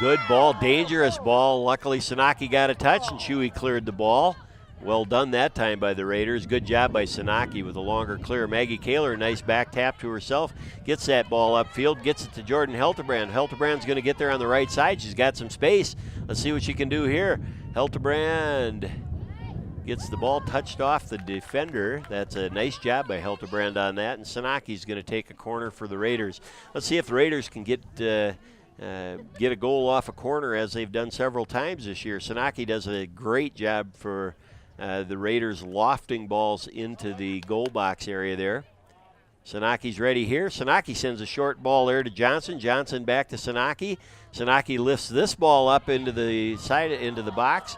Good ball, dangerous ball. Luckily, Sanaki got a touch, and Shuey cleared the ball. Well done that time by the Raiders. Good job by Sanaki with a longer clear. Maggie Kaler, nice back tap to herself. Gets that ball upfield, gets it to Jordan Helterbrand. Helterbrand's going to get there on the right side. She's got some space. Let's see what she can do here. Helterbrand gets the ball touched off the defender. That's a nice job by Helterbrand on that. And Sanaki's going to take a corner for the Raiders. Let's see if the Raiders can get a goal off a corner as they've done several times this year. Sanaki does a great job for the Raiders lofting balls into the goal box area there. Sanaki's ready here. Sanaki sends a short ball there to Johnson. Johnson back to Sanaki. Sanaki lifts this ball up into the side, into the box.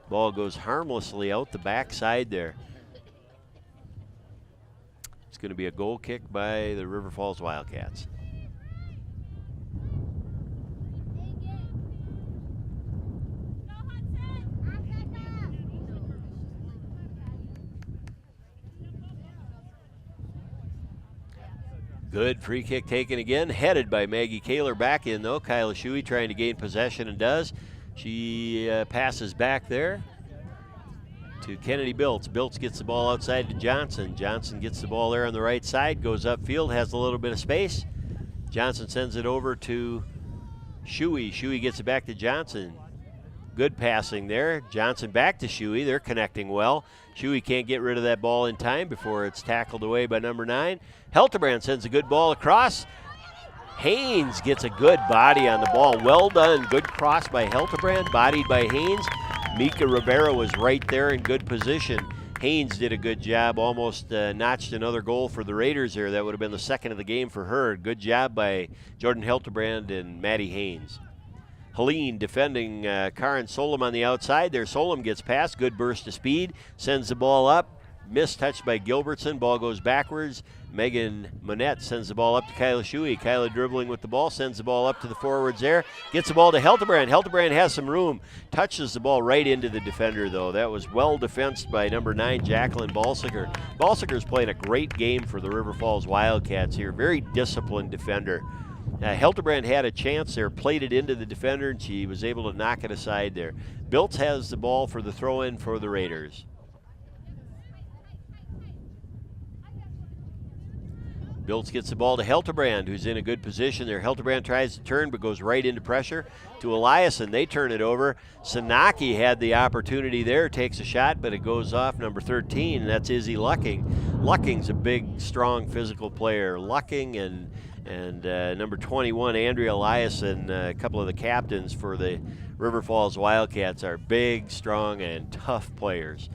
Ball goes harmlessly out the back side there. It's going to be a goal kick by the River Falls Wildcats. Good free kick taken again, headed by Maggie Kaler. Back in though, Kyla Shuey trying to gain possession and does. She passes back there to Kennedy Biltz. Biltz gets the ball outside to Johnson. Johnson gets the ball there on the right side, goes upfield, has a little bit of space. Johnson sends it over to Shuey. Shuey gets it back to Johnson. Good passing there. Johnson back to Shuey. They're connecting well. Shuey can't get rid of that ball in time before it's tackled away by number 9. Helterbrand sends a good ball across. Haynes gets a good body on the ball. Well done. Good cross by Helterbrand, bodied by Haynes. Mika Rivera was right there in good position. Haynes did a good job, almost notched another goal for the Raiders there. That would have been the second of the game for her. Good job by Jordan Helterbrand and Maddie Haynes. Helene defending Karen Solom on the outside there. Solom gets past, good burst of speed, sends the ball up. Missed touch by Gilbertson, ball goes backwards. Megan Monette sends the ball up to Kyla Shuey. Kyla dribbling with the ball, sends the ball up to the forwards there. Gets the ball to Helterbrand. Helterbrand has some room, touches the ball right into the defender though. That was well defensed by number 9, Jacqueline Balsiger. Balsiger's playing a great game for the River Falls Wildcats here. Very disciplined defender. Helterbrand had a chance there, played it into the defender, and she was able to knock it aside there. Biltz has the ball for the throw-in for the Raiders. Biltz gets the ball to Helterbrand, who's in a good position there. Helterbrand tries to turn, but goes right into pressure to Eliason. They turn it over. Sanaki had the opportunity there, takes a shot, but it goes off number 13, and that's Izzy Lucking. Lucking's a big, strong, physical player. Lucking and number 21, Andrea Eliason, a couple of the captains for the River Falls Wildcats, are big, strong, and tough players.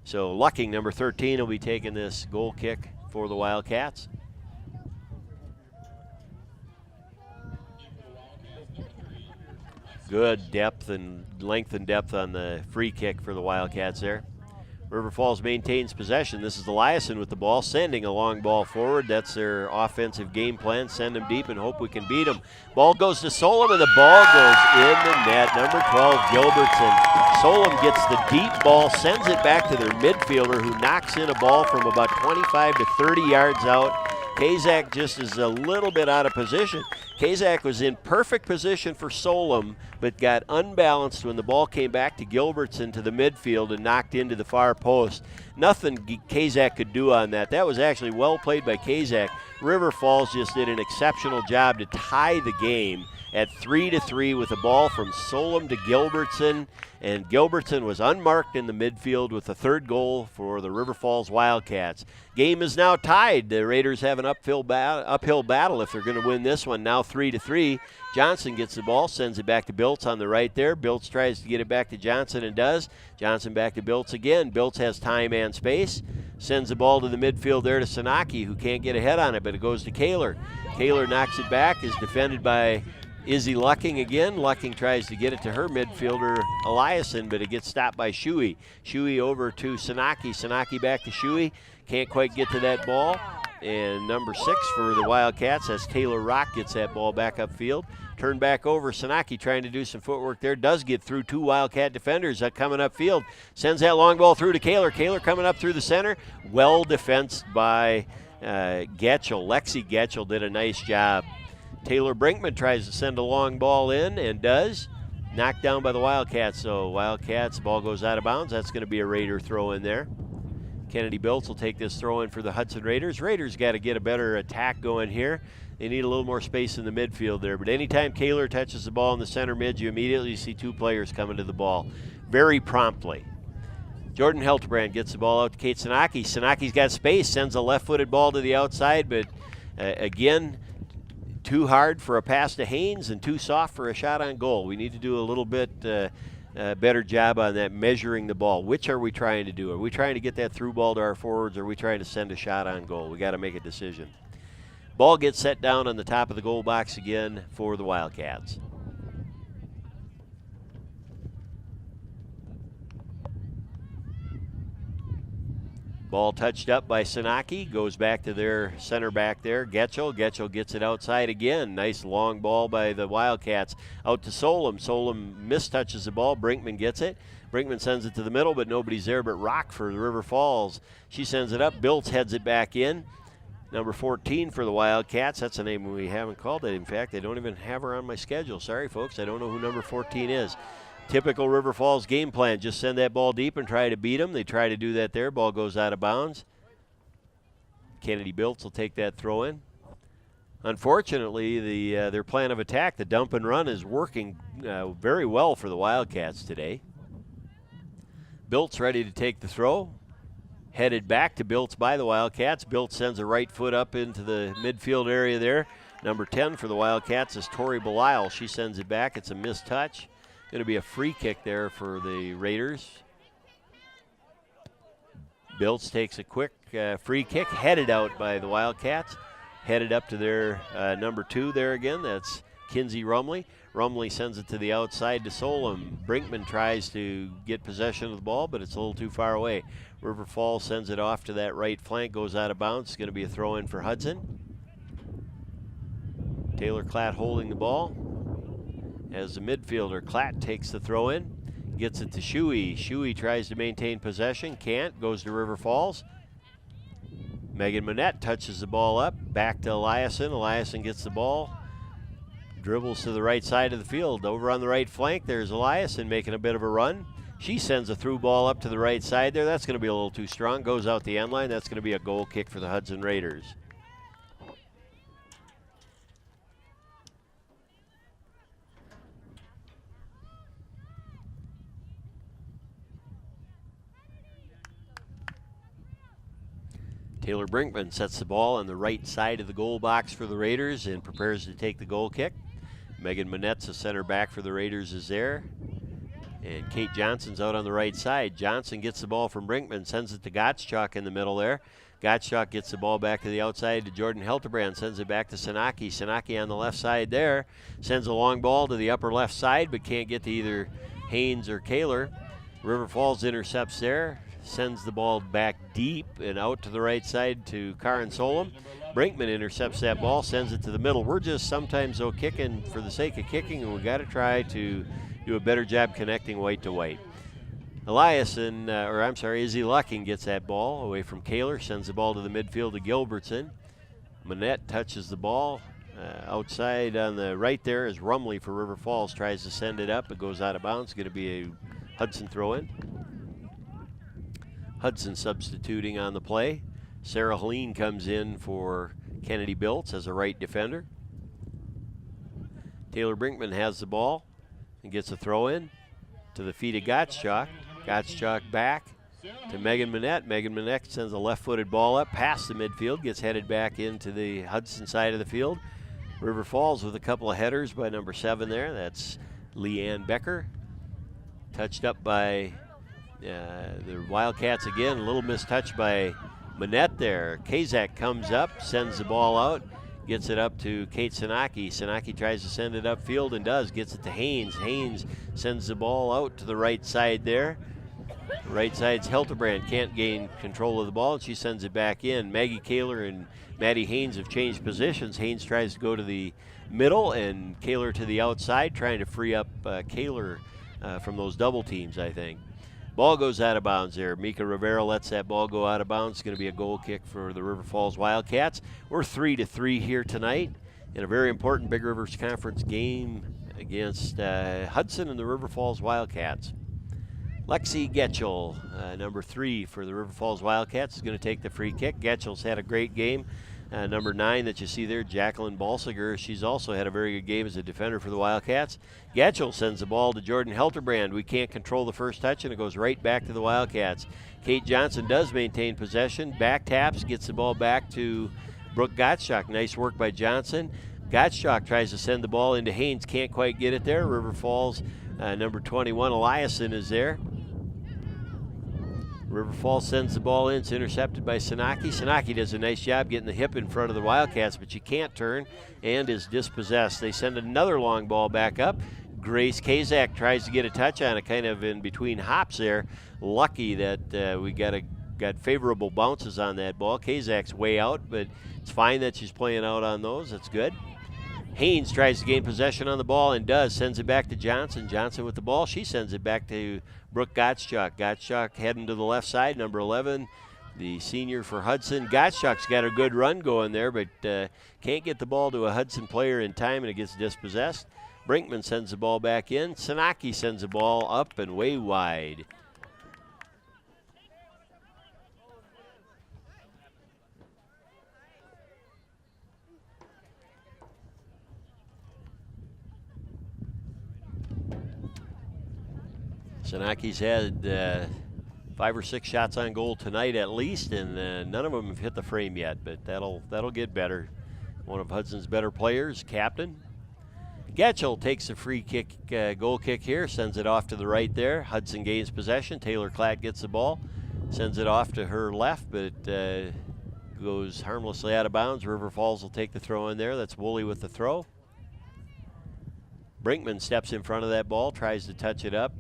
So Lucking, number 13, will be taking this goal kick for the Wildcats. Good depth and length and depth on the free kick for the Wildcats there. River Falls maintains possession. This is Eliason with the ball, sending a long ball forward. That's their offensive game plan. Send them deep and hope we can beat them. Ball goes to Solom, and the ball goes in the net. Number 12, Gilbertson. Solom gets the deep ball, sends it back to their midfielder, who knocks in a ball from about 25 to 30 yards out. Kazak just is a little bit out of position. Kazak was in perfect position for Solom, but got unbalanced when the ball came back to Gilbertson to the midfield and knocked into the far post. Nothing Kazak could do on that. That was actually well played by Kazak. River Falls just did an exceptional job to tie the game at 3-3 with a ball from Solom to Gilbertson, and Gilbertson was unmarked in the midfield with the third goal for the River Falls Wildcats. Game is now tied. The Raiders have an uphill battle if they're going to win this one, now 3-3. Johnson gets the ball, sends it back to Biltz on the right there. Biltz tries to get it back to Johnson and does. Johnson back to Biltz again. Biltz has time and space. Sends the ball to the midfield there to Sanaki, who can't get ahead on it, but it goes to Kaler. Kaler knocks it back, is defended by Izzy Lucking again. Lucking tries to get it to her midfielder, Eliason, but it gets stopped by Shuey. Shuey over to Sanaki. Sanaki back to Shuey. Can't quite get to that ball. And number 6 for the Wildcats, as Taylor Rock gets that ball back upfield. Turn back over. Sanaki trying to do some footwork there. Does get through 2 Wildcat defenders coming upfield. Sends that long ball through to Kaler. Kaler coming up through the center. Well defensed by Getchell. Lexi Getchell did a nice job. Taylor Brinkman tries to send a long ball in and does. Knocked down by the Wildcats, so Wildcats, ball goes out of bounds. That's going to be a Raider throw in there. Kennedy Biltz will take this throw in for the Hudson Raiders. Raiders got to get a better attack going here. They need a little more space in the midfield there. But anytime Kaler touches the ball in the center mid, you immediately see two players coming to the ball very promptly. Jordan Helterbrand gets the ball out to Kate Sanaki. Sanaki's got space, sends a left-footed ball to the outside, but again, too hard for a pass to Haynes and too soft for a shot on goal. We need to do a little bit better job on that, measuring the ball. Which are we trying to do? Are we trying to get that through ball to our forwards, or are we trying to send a shot on goal? We got to make a decision. Ball gets set down on the top of the goal box again for the Wildcats. Ball touched up by Sanaki, goes back to their center back there, Getchell. Getchell gets it outside again. Nice long ball by the Wildcats. Out to Solom. Solom mistouches the ball. Brinkman gets it. Brinkman sends it to the middle, but nobody's there but Rock for the River Falls. She sends it up. Biltz heads it back in. Number 14 for the Wildcats. That's a name we haven't called it. In fact, I don't even have her on my schedule. Sorry, folks. I don't know who number 14 is. Typical River Falls game plan. Just send that ball deep and try to beat them. They try to do that there. Ball goes out of bounds. Kennedy Biltz will take that throw in. Unfortunately, their plan of attack, the dump and run, is working very well for the Wildcats today. Biltz ready to take the throw. Headed back to Biltz by the Wildcats. Biltz sends a right foot up into the midfield area there. Number 10 for the Wildcats is Tori Belisle. She sends it back. It's a missed touch. Going to be a free kick there for the Raiders. Biltz takes a quick free kick, headed out by the Wildcats. Headed up to their number 2 there again. That's Kinsey Rumley. Rumley sends it to the outside to Solom. Brinkman tries to get possession of the ball, but it's a little too far away. River Falls sends it off to that right flank, goes out of bounds. It's going to be a throw in for Hudson. Taylor Klatt holding the ball. As the midfielder, Klatt takes the throw in, gets it to Shuey. Shuey tries to maintain possession, can't, goes to River Falls. Megan Manette touches the ball up, back to Eliason. Eliason gets the ball, dribbles to the right side of the field. Over on the right flank, there's Eliason making a bit of a run. She sends a through ball up to the right side there. That's going to be a little too strong, goes out the end line. That's going to be a goal kick for the Hudson Raiders. Taylor Brinkman sets the ball on the right side of the goal box for the Raiders and prepares to take the goal kick. Megan Manette's a center back for the Raiders is there. And Kate Johnson's out on the right side. Johnson gets the ball from Brinkman, sends it to Gottschalk in the middle there. Gottschalk gets the ball back to the outside to Jordan Helterbrand, sends it back to Sanaki. Sanaki on the left side there, sends a long ball to the upper left side, but can't get to either Haynes or Kaler. River Falls intercepts there, sends the ball back deep and out to the right side to Karin Solom. Brinkman intercepts that ball, sends it to the middle. We're just sometimes, though, kicking for the sake of kicking, and we've got to try to do a better job connecting white to white. Izzy Lucking gets that ball away from Kaler, sends the ball to the midfield to Gilbertson. Manette touches the ball. Outside on the right there is Rumley for River Falls, tries to send it up. It goes out of bounds. Going to be a Hudson throw-in. Hudson substituting on the play. Sarah Helene comes in for Kennedy Biltz as a right defender. Taylor Brinkman has the ball and gets a throw-in to the feet of Gottschalk. Gottschalk back to Megan Manette. Megan Manette sends a left-footed ball up past the midfield, gets headed back into the Hudson side of the field. River Falls with a couple of headers by number 7 there. That's Leanne Becker. Touched up by the Wildcats again. A little mistouch by Manette there. Kazak comes up, sends the ball out, gets it up to Kate Sanaki. Sanaki tries to send it upfield and does. Gets it to Haynes. Haynes sends the ball out to the right side there. Right side's Helterbrand. Can't gain control of the ball, and she sends it back in. Maggie Kaler and Maddie Haynes have changed positions. Haynes tries to go to the middle and Kaler to the outside, trying to free up Kaler from those double teams, I think. Ball goes out of bounds there. Mika Rivera lets that ball go out of bounds. It's going to be a goal kick for the River Falls Wildcats. We're 3-3 here tonight in a very important Big Rivers Conference game against Hudson and the River Falls Wildcats. Lexi Getchell, number 3 for the River Falls Wildcats, is going to take the free kick. Getchell's had a great game. Number 9 that you see there, Jacqueline Balsiger, she's also had a very good game as a defender for the Wildcats. Getchell sends the ball to Jordan Helterbrand. We can't control the first touch, and it goes right back to the Wildcats. Kate Johnson does maintain possession. Back taps, gets the ball back to Brooke Gottschalk. Nice work by Johnson. Gottschalk tries to send the ball into Haynes, can't quite get it there. River Falls, number 21, Eliason is there. River Falls sends the ball in. It's intercepted by Sanaki. Sanaki does a nice job getting the hip in front of the Wildcats, but she can't turn and is dispossessed. They send another long ball back up. Grace Kazak tries to get a touch on it, kind of in between hops there. Lucky that we got favorable bounces on that ball. Kazak's way out, but it's fine that she's playing out on those. That's good. Haynes tries to gain possession on the ball and does. Sends it back to Johnson. Johnson with the ball. She sends it back to Brooke Gottschalk. Gottschalk heading to the left side, number 11, the senior for Hudson. Gottschalk's got a good run going there, but can't get the ball to a Hudson player in time, and it gets dispossessed. Brinkman sends the ball back in. Sanaki sends the ball up and way wide. Sanaki's had 5 or 6 shots on goal tonight at least, and none of them have hit the frame yet, but that'll get better. One of Hudson's better players, captain. Getchell takes a free kick, goal kick here, sends it off to the right there. Hudson gains possession. Taylor Klatt gets the ball, sends it off to her left, but goes harmlessly out of bounds. River Falls will take the throw in there. That's Woolley with the throw. Brinkman steps in front of that ball, tries to touch it up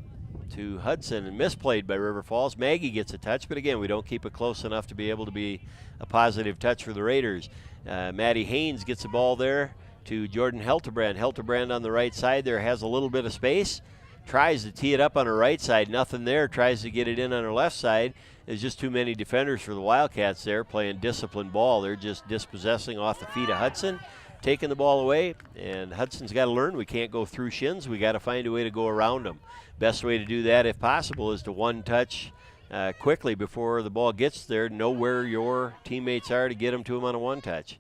to Hudson, and misplayed by River Falls. Maggie gets a touch, but again, we don't keep it close enough to be able to be a positive touch for the Raiders. Maddie Haynes gets the ball there to Jordan Helterbrand. Helterbrand on the right side there has a little bit of space. Tries to tee it up on her right side. Nothing there. Tries to get it in on her left side. There's just too many defenders for the Wildcats there playing disciplined ball. They're just dispossessing off the feet of Hudson, taking the ball away, and Hudson's got to learn we can't go through shins. We got to find a way to go around them. Best way to do that, if possible, is to one touch quickly before the ball gets there. Know where your teammates are to get them to them on a one touch.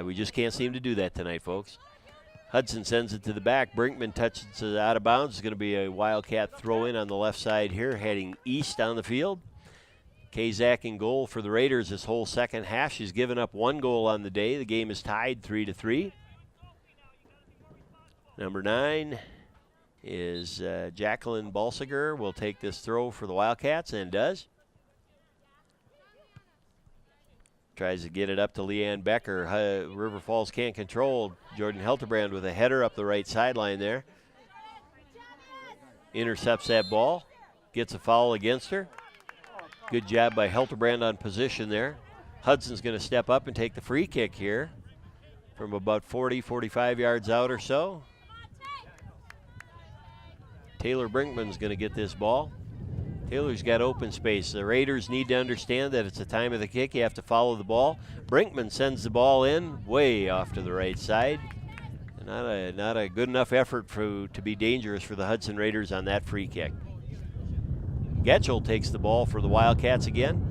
We just can't seem to do that tonight, folks. Hudson sends it to the back. Brinkman touches it out of bounds. It's going to be a Wildcat throw in on the left side here, heading east on the field. Kazak in goal for the Raiders this whole second half. She's given up 1 goal on the day. The game is tied 3-3. Number 9 is Jacqueline Balsiger. Will take this throw for the Wildcats and does. Tries to get it up to Leanne Becker. River Falls can't control. Jordan Helterbrand with a header up the right sideline there. Intercepts that ball. Gets a foul against her. Good job by Helterbrand on position there. Hudson's going to step up and take the free kick here from about 40, 45 yards out or so. Taylor Brinkman's going to get this ball. Taylor's got open space. The Raiders need to understand that it's the time of the kick. You have to follow the ball. Brinkman sends the ball in way off to the right side. Not a good enough effort to be dangerous for the Hudson Raiders on that free kick. Getchell takes the ball for the Wildcats again.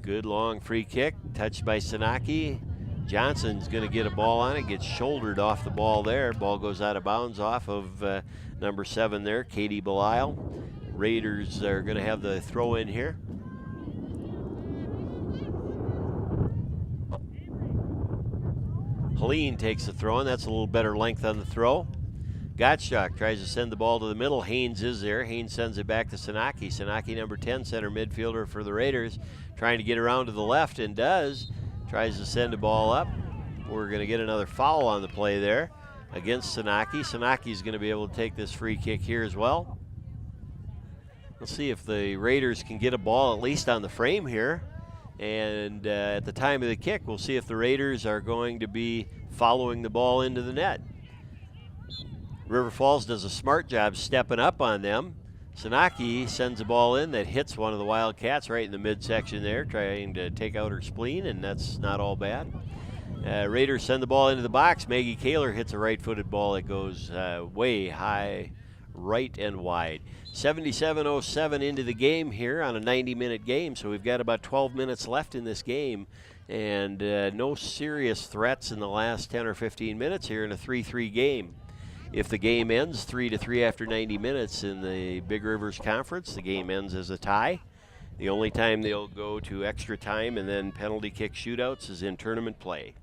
Good long free kick, touched by Sanaki. Johnson's going to get a ball on it, gets shouldered off the ball there. Ball goes out of bounds off of number 7 there, Katie Belisle. Raiders are going to have the throw in here. Helene takes the throw in. That's a little better length on the throw. Gottschalk tries to send the ball to the middle. Haynes is there. Haynes sends it back to Sanaki. Sanaki, number 10, center midfielder for the Raiders, trying to get around to the left and does. Tries to send the ball up. We're going to get another foul on the play there against Sanaki. Sanaki's going to be able to take this free kick here as well. Let's see if the Raiders can get a ball at least on the frame here. And at the time of the kick, we'll see if the Raiders are going to be following the ball into the net. River Falls does a smart job stepping up on them. Sanaki sends the ball in that hits one of the Wildcats right in the midsection there, trying to take out her spleen, and that's not all bad. Raiders send the ball into the box. Maggie Kaler hits a right-footed ball that goes way high, right and wide. 77:07 into the game here on a 90-minute game, so we've got about 12 minutes left in this game, and no serious threats in the last 10 or 15 minutes here in a 3-3 game. If the game ends 3-3 after 90 minutes in the Big Rivers Conference, the game ends as a tie. The only time they'll go to extra time and then penalty kick shootouts is in tournament play.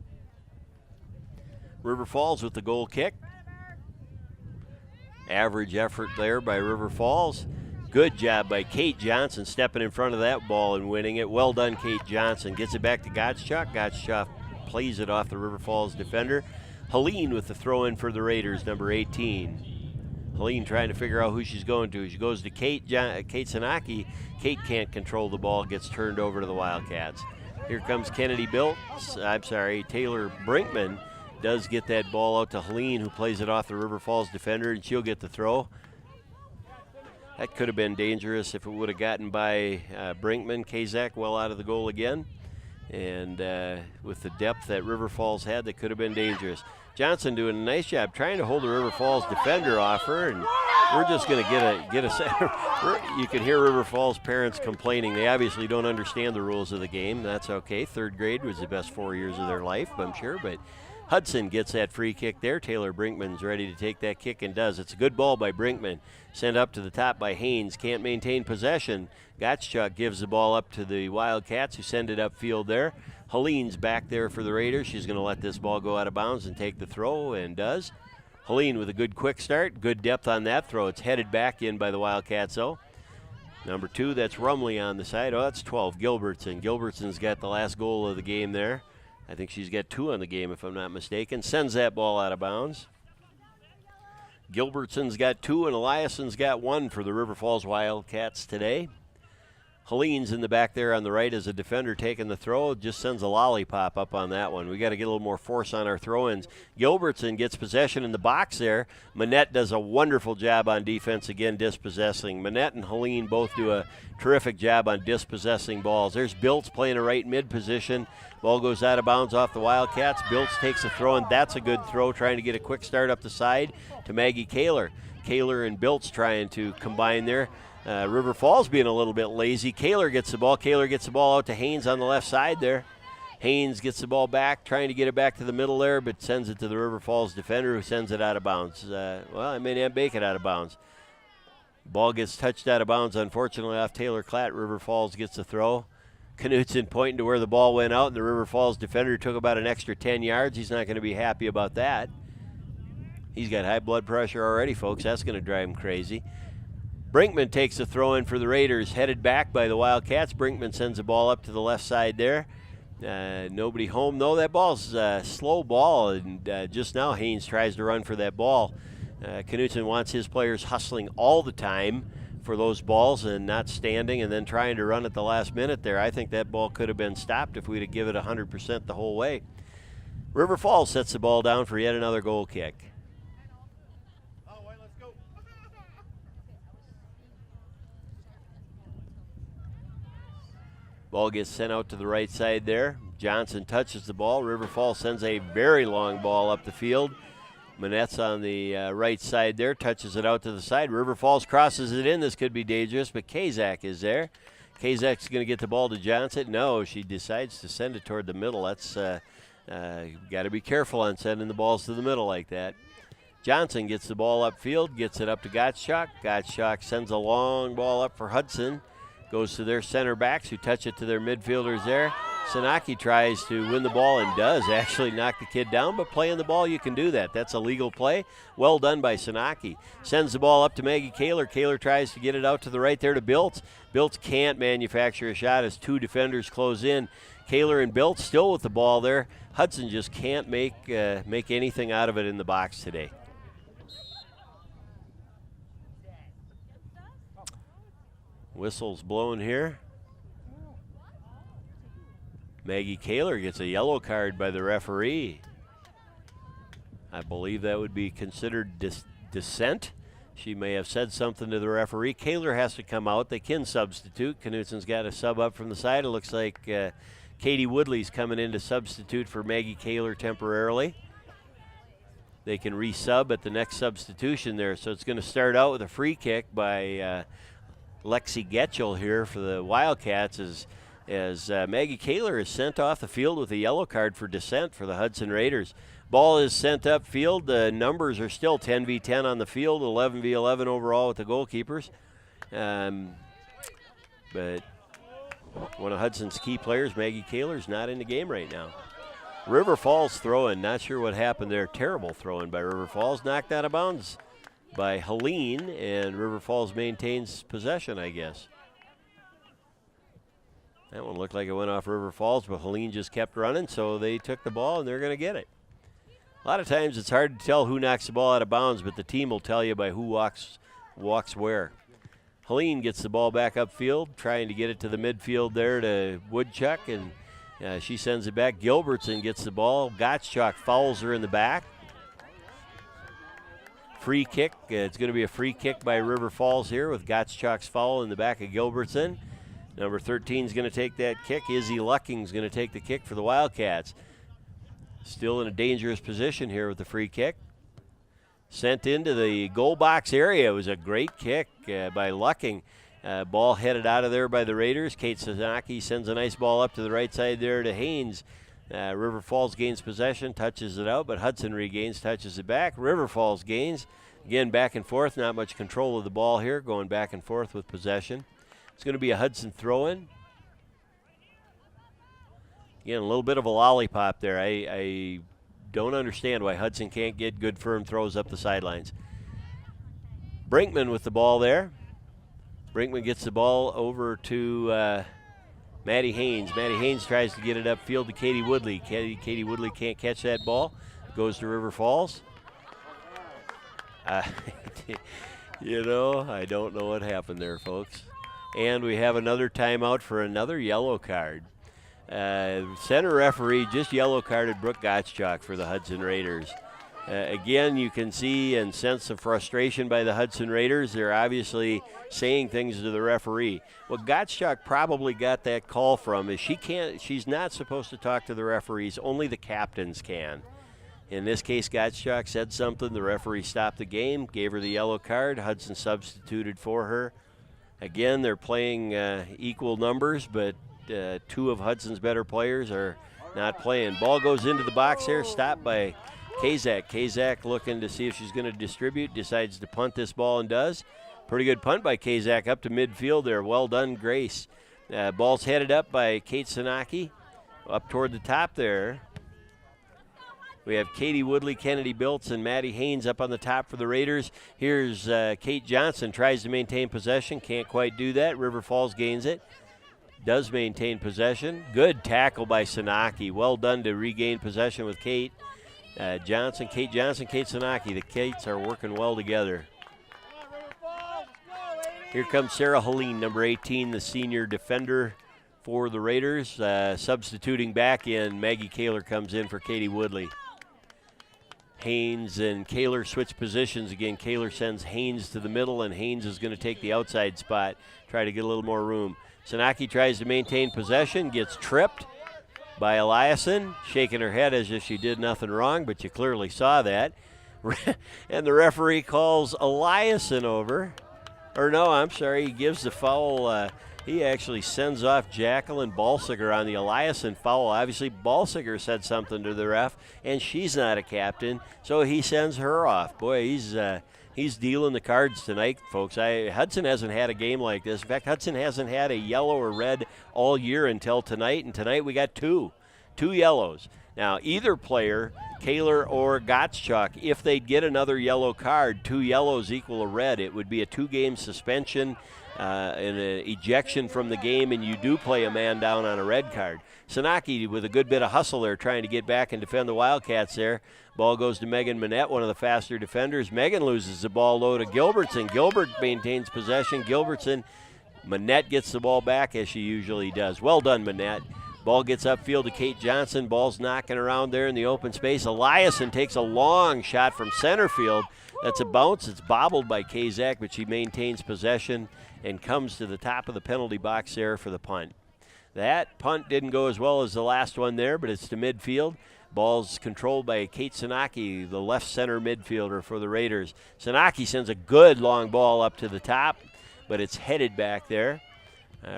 River Falls with the goal kick. Average effort there by River Falls. Good job by Kate Johnson stepping in front of that ball and winning it. Well done, Kate Johnson. Gets it back to Gottschalk. Gottschalk plays it off the River Falls defender. Helene with the throw-in for the Raiders, number 18. Helene trying to figure out who she's going to. She goes to Kate Sanaki. Kate can't control the ball, gets turned over to the Wildcats. Here comes Taylor Brinkman does get that ball out to Helene, who plays it off the River Falls defender, and she'll get the throw. That could have been dangerous if it would have gotten by Brinkman. Kazak well out of the goal again. And with the depth that River Falls had, that could have been dangerous. Johnson doing a nice job trying to hold the River Falls defender off her, and we're just going to get a you can hear River Falls parents complaining. They obviously don't understand the rules of the game. That's okay. Third grade was the best 4 years of their life, I'm sure, but Hudson gets that free kick there. Taylor Brinkman's ready to take that kick and does. It's a good ball by Brinkman. Sent up to the top by Haynes. Can't maintain possession. Gottschalk gives the ball up to the Wildcats, who send it upfield there. Helene's back there for the Raiders. She's going to let this ball go out of bounds and take the throw, and does. Helene with a good quick start. Good depth on that throw. It's headed back in by the Wildcats, though. Number 2, that's Rumley on the side. Oh, that's 12, Gilbertson. Gilbertson's got the last goal of the game there. I think she's got 2 on the game, if I'm not mistaken. Sends that ball out of bounds. Gilbertson's got 2, and Eliasson's got 1 for the River Falls Wildcats today. Helene's in the back there on the right as a defender taking the throw. Just sends a lollipop up on that one. We got to get a little more force on our throw-ins. Gilbertson gets possession in the box there. Manette does a wonderful job on defense again, dispossessing. Manette and Helene both do a terrific job on dispossessing balls. There's Biltz playing a right mid position. Ball goes out of bounds off the Wildcats. Biltz takes a throw, and that's a good throw, trying to get a quick start up the side to Maggie Kaler. Kaler and Biltz trying to combine there. River Falls being a little bit lazy. Kaler gets the ball. Kaler gets the ball out to Haynes on the left side there. Haynes gets the ball back, trying to get it back to the middle there, but sends it to the River Falls defender, who sends it out of bounds. I may not make it out of bounds. Ball gets touched out of bounds, unfortunately, off Taylor Klatt. River Falls gets the throw. Knutson pointing to where the ball went out, and the River Falls defender took about an extra 10 yards. He's not going to be happy about that. He's got high blood pressure already, folks. That's going to drive him crazy. Brinkman takes the throw in for the Raiders, headed back by the Wildcats. Brinkman sends the ball up to the left side there. Nobody home, though. That ball's a slow ball, and just now Haynes tries to run for that ball. Knutson wants his players hustling all the time for those balls and not standing and then trying to run at the last minute there. I think that ball could have been stopped if we'd have given it 100% the whole way. River Falls sets the ball down for yet another goal kick. Ball gets sent out to the right side there. Johnson touches the ball. River Falls sends a very long ball up the field. Manette's on the right side there, touches it out to the side. River Falls crosses it in. This could be dangerous, but Kazak is there. Kazak's going to get the ball to Johnson. No, she decides to send it toward the middle. That's got to be careful on sending the balls to the middle like that. Johnson gets the ball upfield, gets it up to Gottschalk. Gottschalk sends a long ball up for Hudson. Goes to their center backs, who touch it to their midfielders there. Sanaki tries to win the ball and does actually knock the kid down, but playing the ball, you can do that. That's a legal play. Well done by Sanaki. Sends the ball up to Maggie Kaler. Kaler tries to get it out to the right there to Biltz. Biltz can't manufacture a shot as 2 defenders close in. Kaler and Biltz still with the ball there. Hudson just can't make anything out of it in the box today. Whistle's blowing here. Maggie Kaler gets a yellow card by the referee. I believe that would be considered dissent. She may have said something to the referee. Kaler has to come out. They can substitute. Knutson's got a sub up from the side. It looks like Katie Woodley's coming in to substitute for Maggie Kaler temporarily. They can resub at the next substitution there. So it's going to start out with a free kick by Lexi Getchell here for the Wildcats as Maggie Kaler is sent off the field with a yellow card for dissent for the Hudson Raiders. Ball is sent upfield. The numbers are still 10v10 on the field, 11v11 overall with the goalkeepers. But one of Hudson's key players, Maggie Kaler, is not in the game right now. River Falls throwing, not sure what happened there. Terrible throwing by River Falls, knocked out of bounds by Helene, and River Falls maintains possession, I guess. That one looked like it went off River Falls, but Helene just kept running, so they took the ball and they're going to get it. A lot of times it's hard to tell who knocks the ball out of bounds, but the team will tell you by who walks where. Helene gets the ball back upfield, trying to get it to the midfield there to Woodchuck, and she sends it back. Gilbertson gets the ball. Gottschalk fouls her in the back. Free kick. It's going to be a free kick by River Falls here with Gottschalk's foul in the back of Gilbertson. Number 13 is going to take that kick. Izzy Lucking is going to take the kick for the Wildcats. Still in a dangerous position here with the free kick. Sent into the goal box area. It was a great kick by Lucking. Ball headed out of there by the Raiders. Kate Sasaki sends a nice ball up to the right side there to Haynes. River Falls gains possession, touches it out, but Hudson regains, touches it back. River Falls gains. Again, back and forth. Not much control of the ball here, going back and forth with possession. It's going to be a Hudson throw-in. Again, a little bit of a lollipop there. I don't understand why Hudson can't get good firm throws up the sidelines. Brinkman with the ball there. Brinkman gets the ball over to Maddie Haynes. Maddie Haynes tries to get it upfield to Katie Woodley. Katie Woodley can't catch that ball. Goes to River Falls. You know, I don't know what happened there, folks. And we have another timeout for another yellow card. Center referee just yellow carded Brooke Gottschalk for the Hudson Raiders. Again, you can see and sense some frustration by the Hudson Raiders. They're obviously saying things to the referee. What Gottschalk probably got that call from is she's not supposed to talk to the referees. Only the captains can. In this case, Gottschalk said something. The referee stopped the game, gave her the yellow card. Hudson substituted for her. Again, they're playing equal numbers, but two of Hudson's better players are not playing. Ball goes into the box here, stopped by Kazak. Kazak looking to see if she's going to distribute, decides to punt this ball and does. Pretty good punt by Kazak up to midfield there. Well done, Grace. Ball's headed up by Kate Sanaki up toward the top there. We have Katie Woodley, Kennedy Biltz, and Maddie Haynes up on the top for the Raiders. Here's Kate Johnson, tries to maintain possession, can't quite do that. River Falls gains it. Does maintain possession. Good tackle by Sanaki. Well done to regain possession with Kate Johnson, Kate Sanaki. The Kates are working well together. Here comes Sarah Helene, number 18, the senior defender for the Raiders. Substituting back in, Maggie Kaler comes in for Katie Woodley. Haynes and Kaler switch positions again. Kaler sends Haynes to the middle, and Haynes is going to take the outside spot, try to get a little more room. Sanaki tries to maintain possession, gets tripped by Eliason, shaking her head as if she did nothing wrong, but you clearly saw that. And the referee calls Eliason over. Or no, I'm sorry, he gives the foul. He actually sends off Jacqueline Balsiger on the Eliason foul. Obviously, Balsiger said something to the ref, and she's not a captain, so he sends her off. Boy, he's dealing the cards tonight, folks. Hudson hasn't had a game like this. In fact, Hudson hasn't had a yellow or red all year until tonight, and tonight we got two yellows. Now, either player, Kaler or Gottschalk, if they'd get another yellow card, 2 yellows equal a red. It would be a 2-game suspension and an ejection from the game, and you do play a man down on a red card. Sanaki with a good bit of hustle there, trying to get back and defend the Wildcats there. Ball goes to Megan Manette, one of the faster defenders. Megan loses the ball low to Gilbertson. Gilbert maintains possession. Manette gets the ball back as she usually does. Well done, Manette. Ball gets upfield to Kate Johnson. Ball's knocking around there in the open space. Eliason takes a long shot from center field. That's a bounce. It's bobbled by Kazak, but she maintains possession and comes to the top of the penalty box there for the punt. That punt didn't go as well as the last one there, but it's to midfield. Ball's controlled by Kate Sanaki, the left center midfielder for the Raiders. Sanaki sends a good long ball up to the top, but it's headed back there.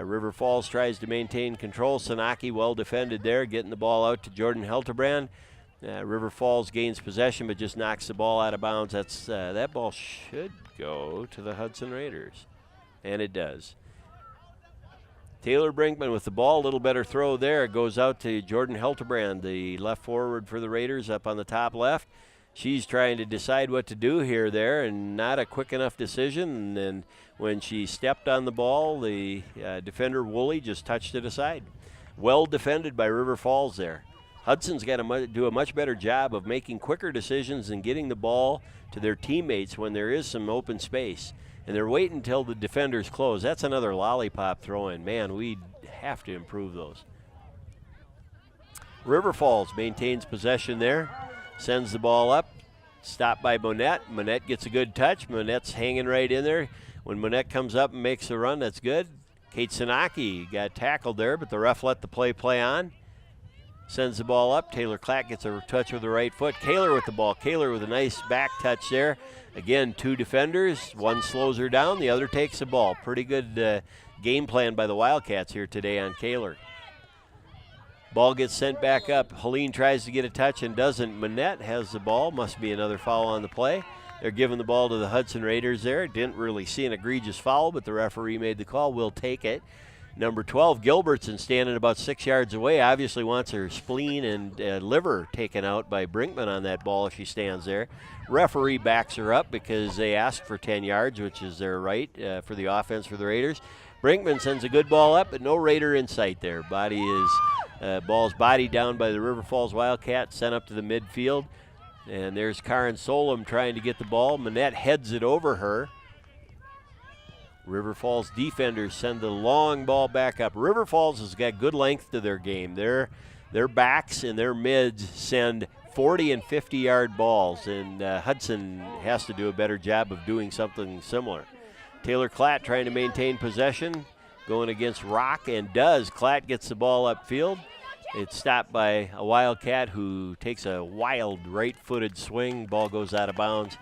River Falls tries to maintain control. Sanaki well defended there, getting the ball out to Jordan Helterbrand. River Falls gains possession, but just knocks the ball out of bounds. That ball should go to the Hudson Raiders, and it does. Taylor Brinkman with the ball, a little better throw there. It goes out to Jordan Helterbrand, the left forward for the Raiders up on the top left. She's trying to decide what to do here there, and not a quick enough decision. And when she stepped on the ball, the defender, Woolley, just touched it aside. Well defended by River Falls there. Hudson's got to do a much better job of making quicker decisions and getting the ball to their teammates when there is some open space. And they're waiting until the defenders close. That's another lollipop throw-in. Man, we have to improve those. River Falls maintains possession there. Sends the ball up. Stopped by Monette. Monette gets a good touch. Monette's hanging right in there. When Monette comes up and makes the run, that's good. Kate Sanaki got tackled there, but the ref let the play on. Sends the ball up. Taylor Clack gets a touch with the right foot. Kaler with the ball. Kaler with a nice back touch there. Again, two defenders. One slows her down. The other takes the ball. Pretty good game plan by the Wildcats here today on Kaler. Ball gets sent back up. Helene tries to get a touch and doesn't. Manette has the ball. Must be another foul on the play. They're giving the ball to the Hudson Raiders there. Didn't really see an egregious foul, but the referee made the call. We'll take it. Number 12, Gilbertson, standing about 6 yards away, obviously wants her spleen and liver taken out by Brinkman on that ball if she stands there. Referee backs her up because they asked for 10 yards, which is their right for the offense for the Raiders. Brinkman sends a good ball up, but no Raider in sight there. Ball's bodied down by the River Falls Wildcats, sent up to the midfield. And there's Karen Solom trying to get the ball. Manette heads it over her. River Falls defenders send the long ball back up. River Falls has got good length to their game. Their backs and their mids send 40 and 50-yard balls, and Hudson has to do a better job of doing something similar. Taylor Klatt trying to maintain possession, going against Rock, and does. Klatt gets the ball upfield. It's stopped by a Wildcat who takes a wild right-footed swing. Ball goes out of bounds.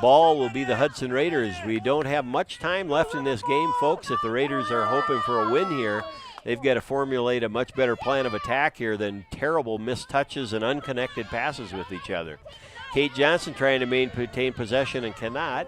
Ball will be the Hudson Raiders. We don't have much time left in this game, folks. If the Raiders are hoping for a win here, they've got to formulate a much better plan of attack here than terrible missed touches and unconnected passes with each other. Kate Johnson trying to maintain possession and cannot.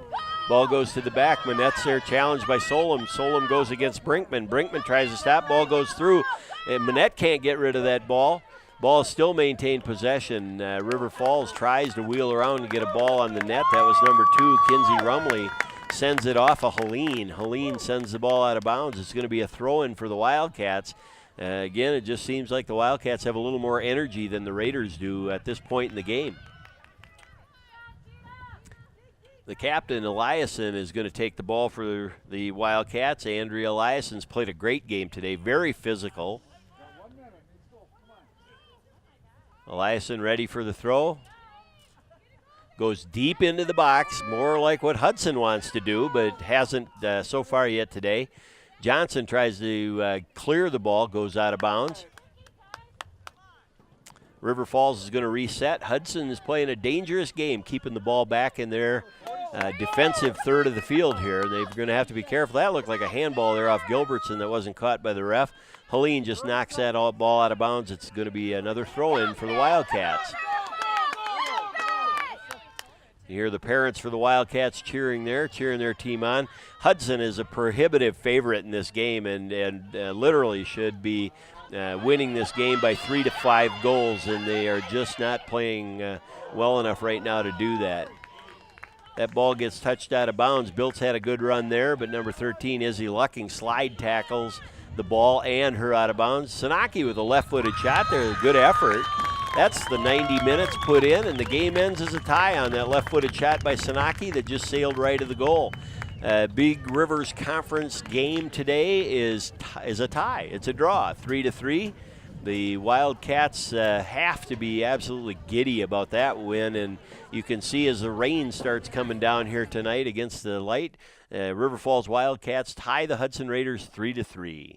Ball goes to the back. Manette's there, challenged by Solom. Solom goes against Brinkman. Brinkman tries to stop. Ball goes through. And Manette can't get rid of that ball. Ball is still maintained possession. River Falls tries to wheel around and get a ball on the net. That was number 2, Kinsey Rumley. Sends it off of Helene. Helene sends the ball out of bounds. It's going to be a throw-in for the Wildcats. Again, it just seems like the Wildcats have a little more energy than the Raiders do at this point in the game. The captain, Eliason, is going to take the ball for the Wildcats. Andrea Eliason's played a great game today, very physical. Eliason ready for the throw. Goes deep into the box, more like what Hudson wants to do, but hasn't so far yet today. Johnson tries to clear the ball, goes out of bounds. River Falls is going to reset. Hudson is playing a dangerous game, keeping the ball back in their defensive third of the field here. They're going to have to be careful. That looked like a handball there off Gilbertson that wasn't caught by the ref. Helene just knocks that ball out of bounds. It's going to be another throw-in for the Wildcats. You hear the parents for the Wildcats cheering there, cheering their team on. Hudson is a prohibitive favorite in this game and literally should be winning this game by 3 to 5 goals, and they are just not playing well enough right now to do that. That ball gets touched out of bounds. Biltz had a good run there, but number 13, Izzy Lucking, slide tackles the ball and her out of bounds. Sanaki with a left-footed shot there, a good effort. That's the 90 minutes put in, and the game ends as a tie on that left-footed shot by Sanaki that just sailed right of the goal. Big Rivers Conference game today is a tie. It's a draw, 3-3. The Wildcats have to be absolutely giddy about that win, and you can see as the rain starts coming down here tonight against the light, River Falls Wildcats tie the Hudson Raiders 3-3.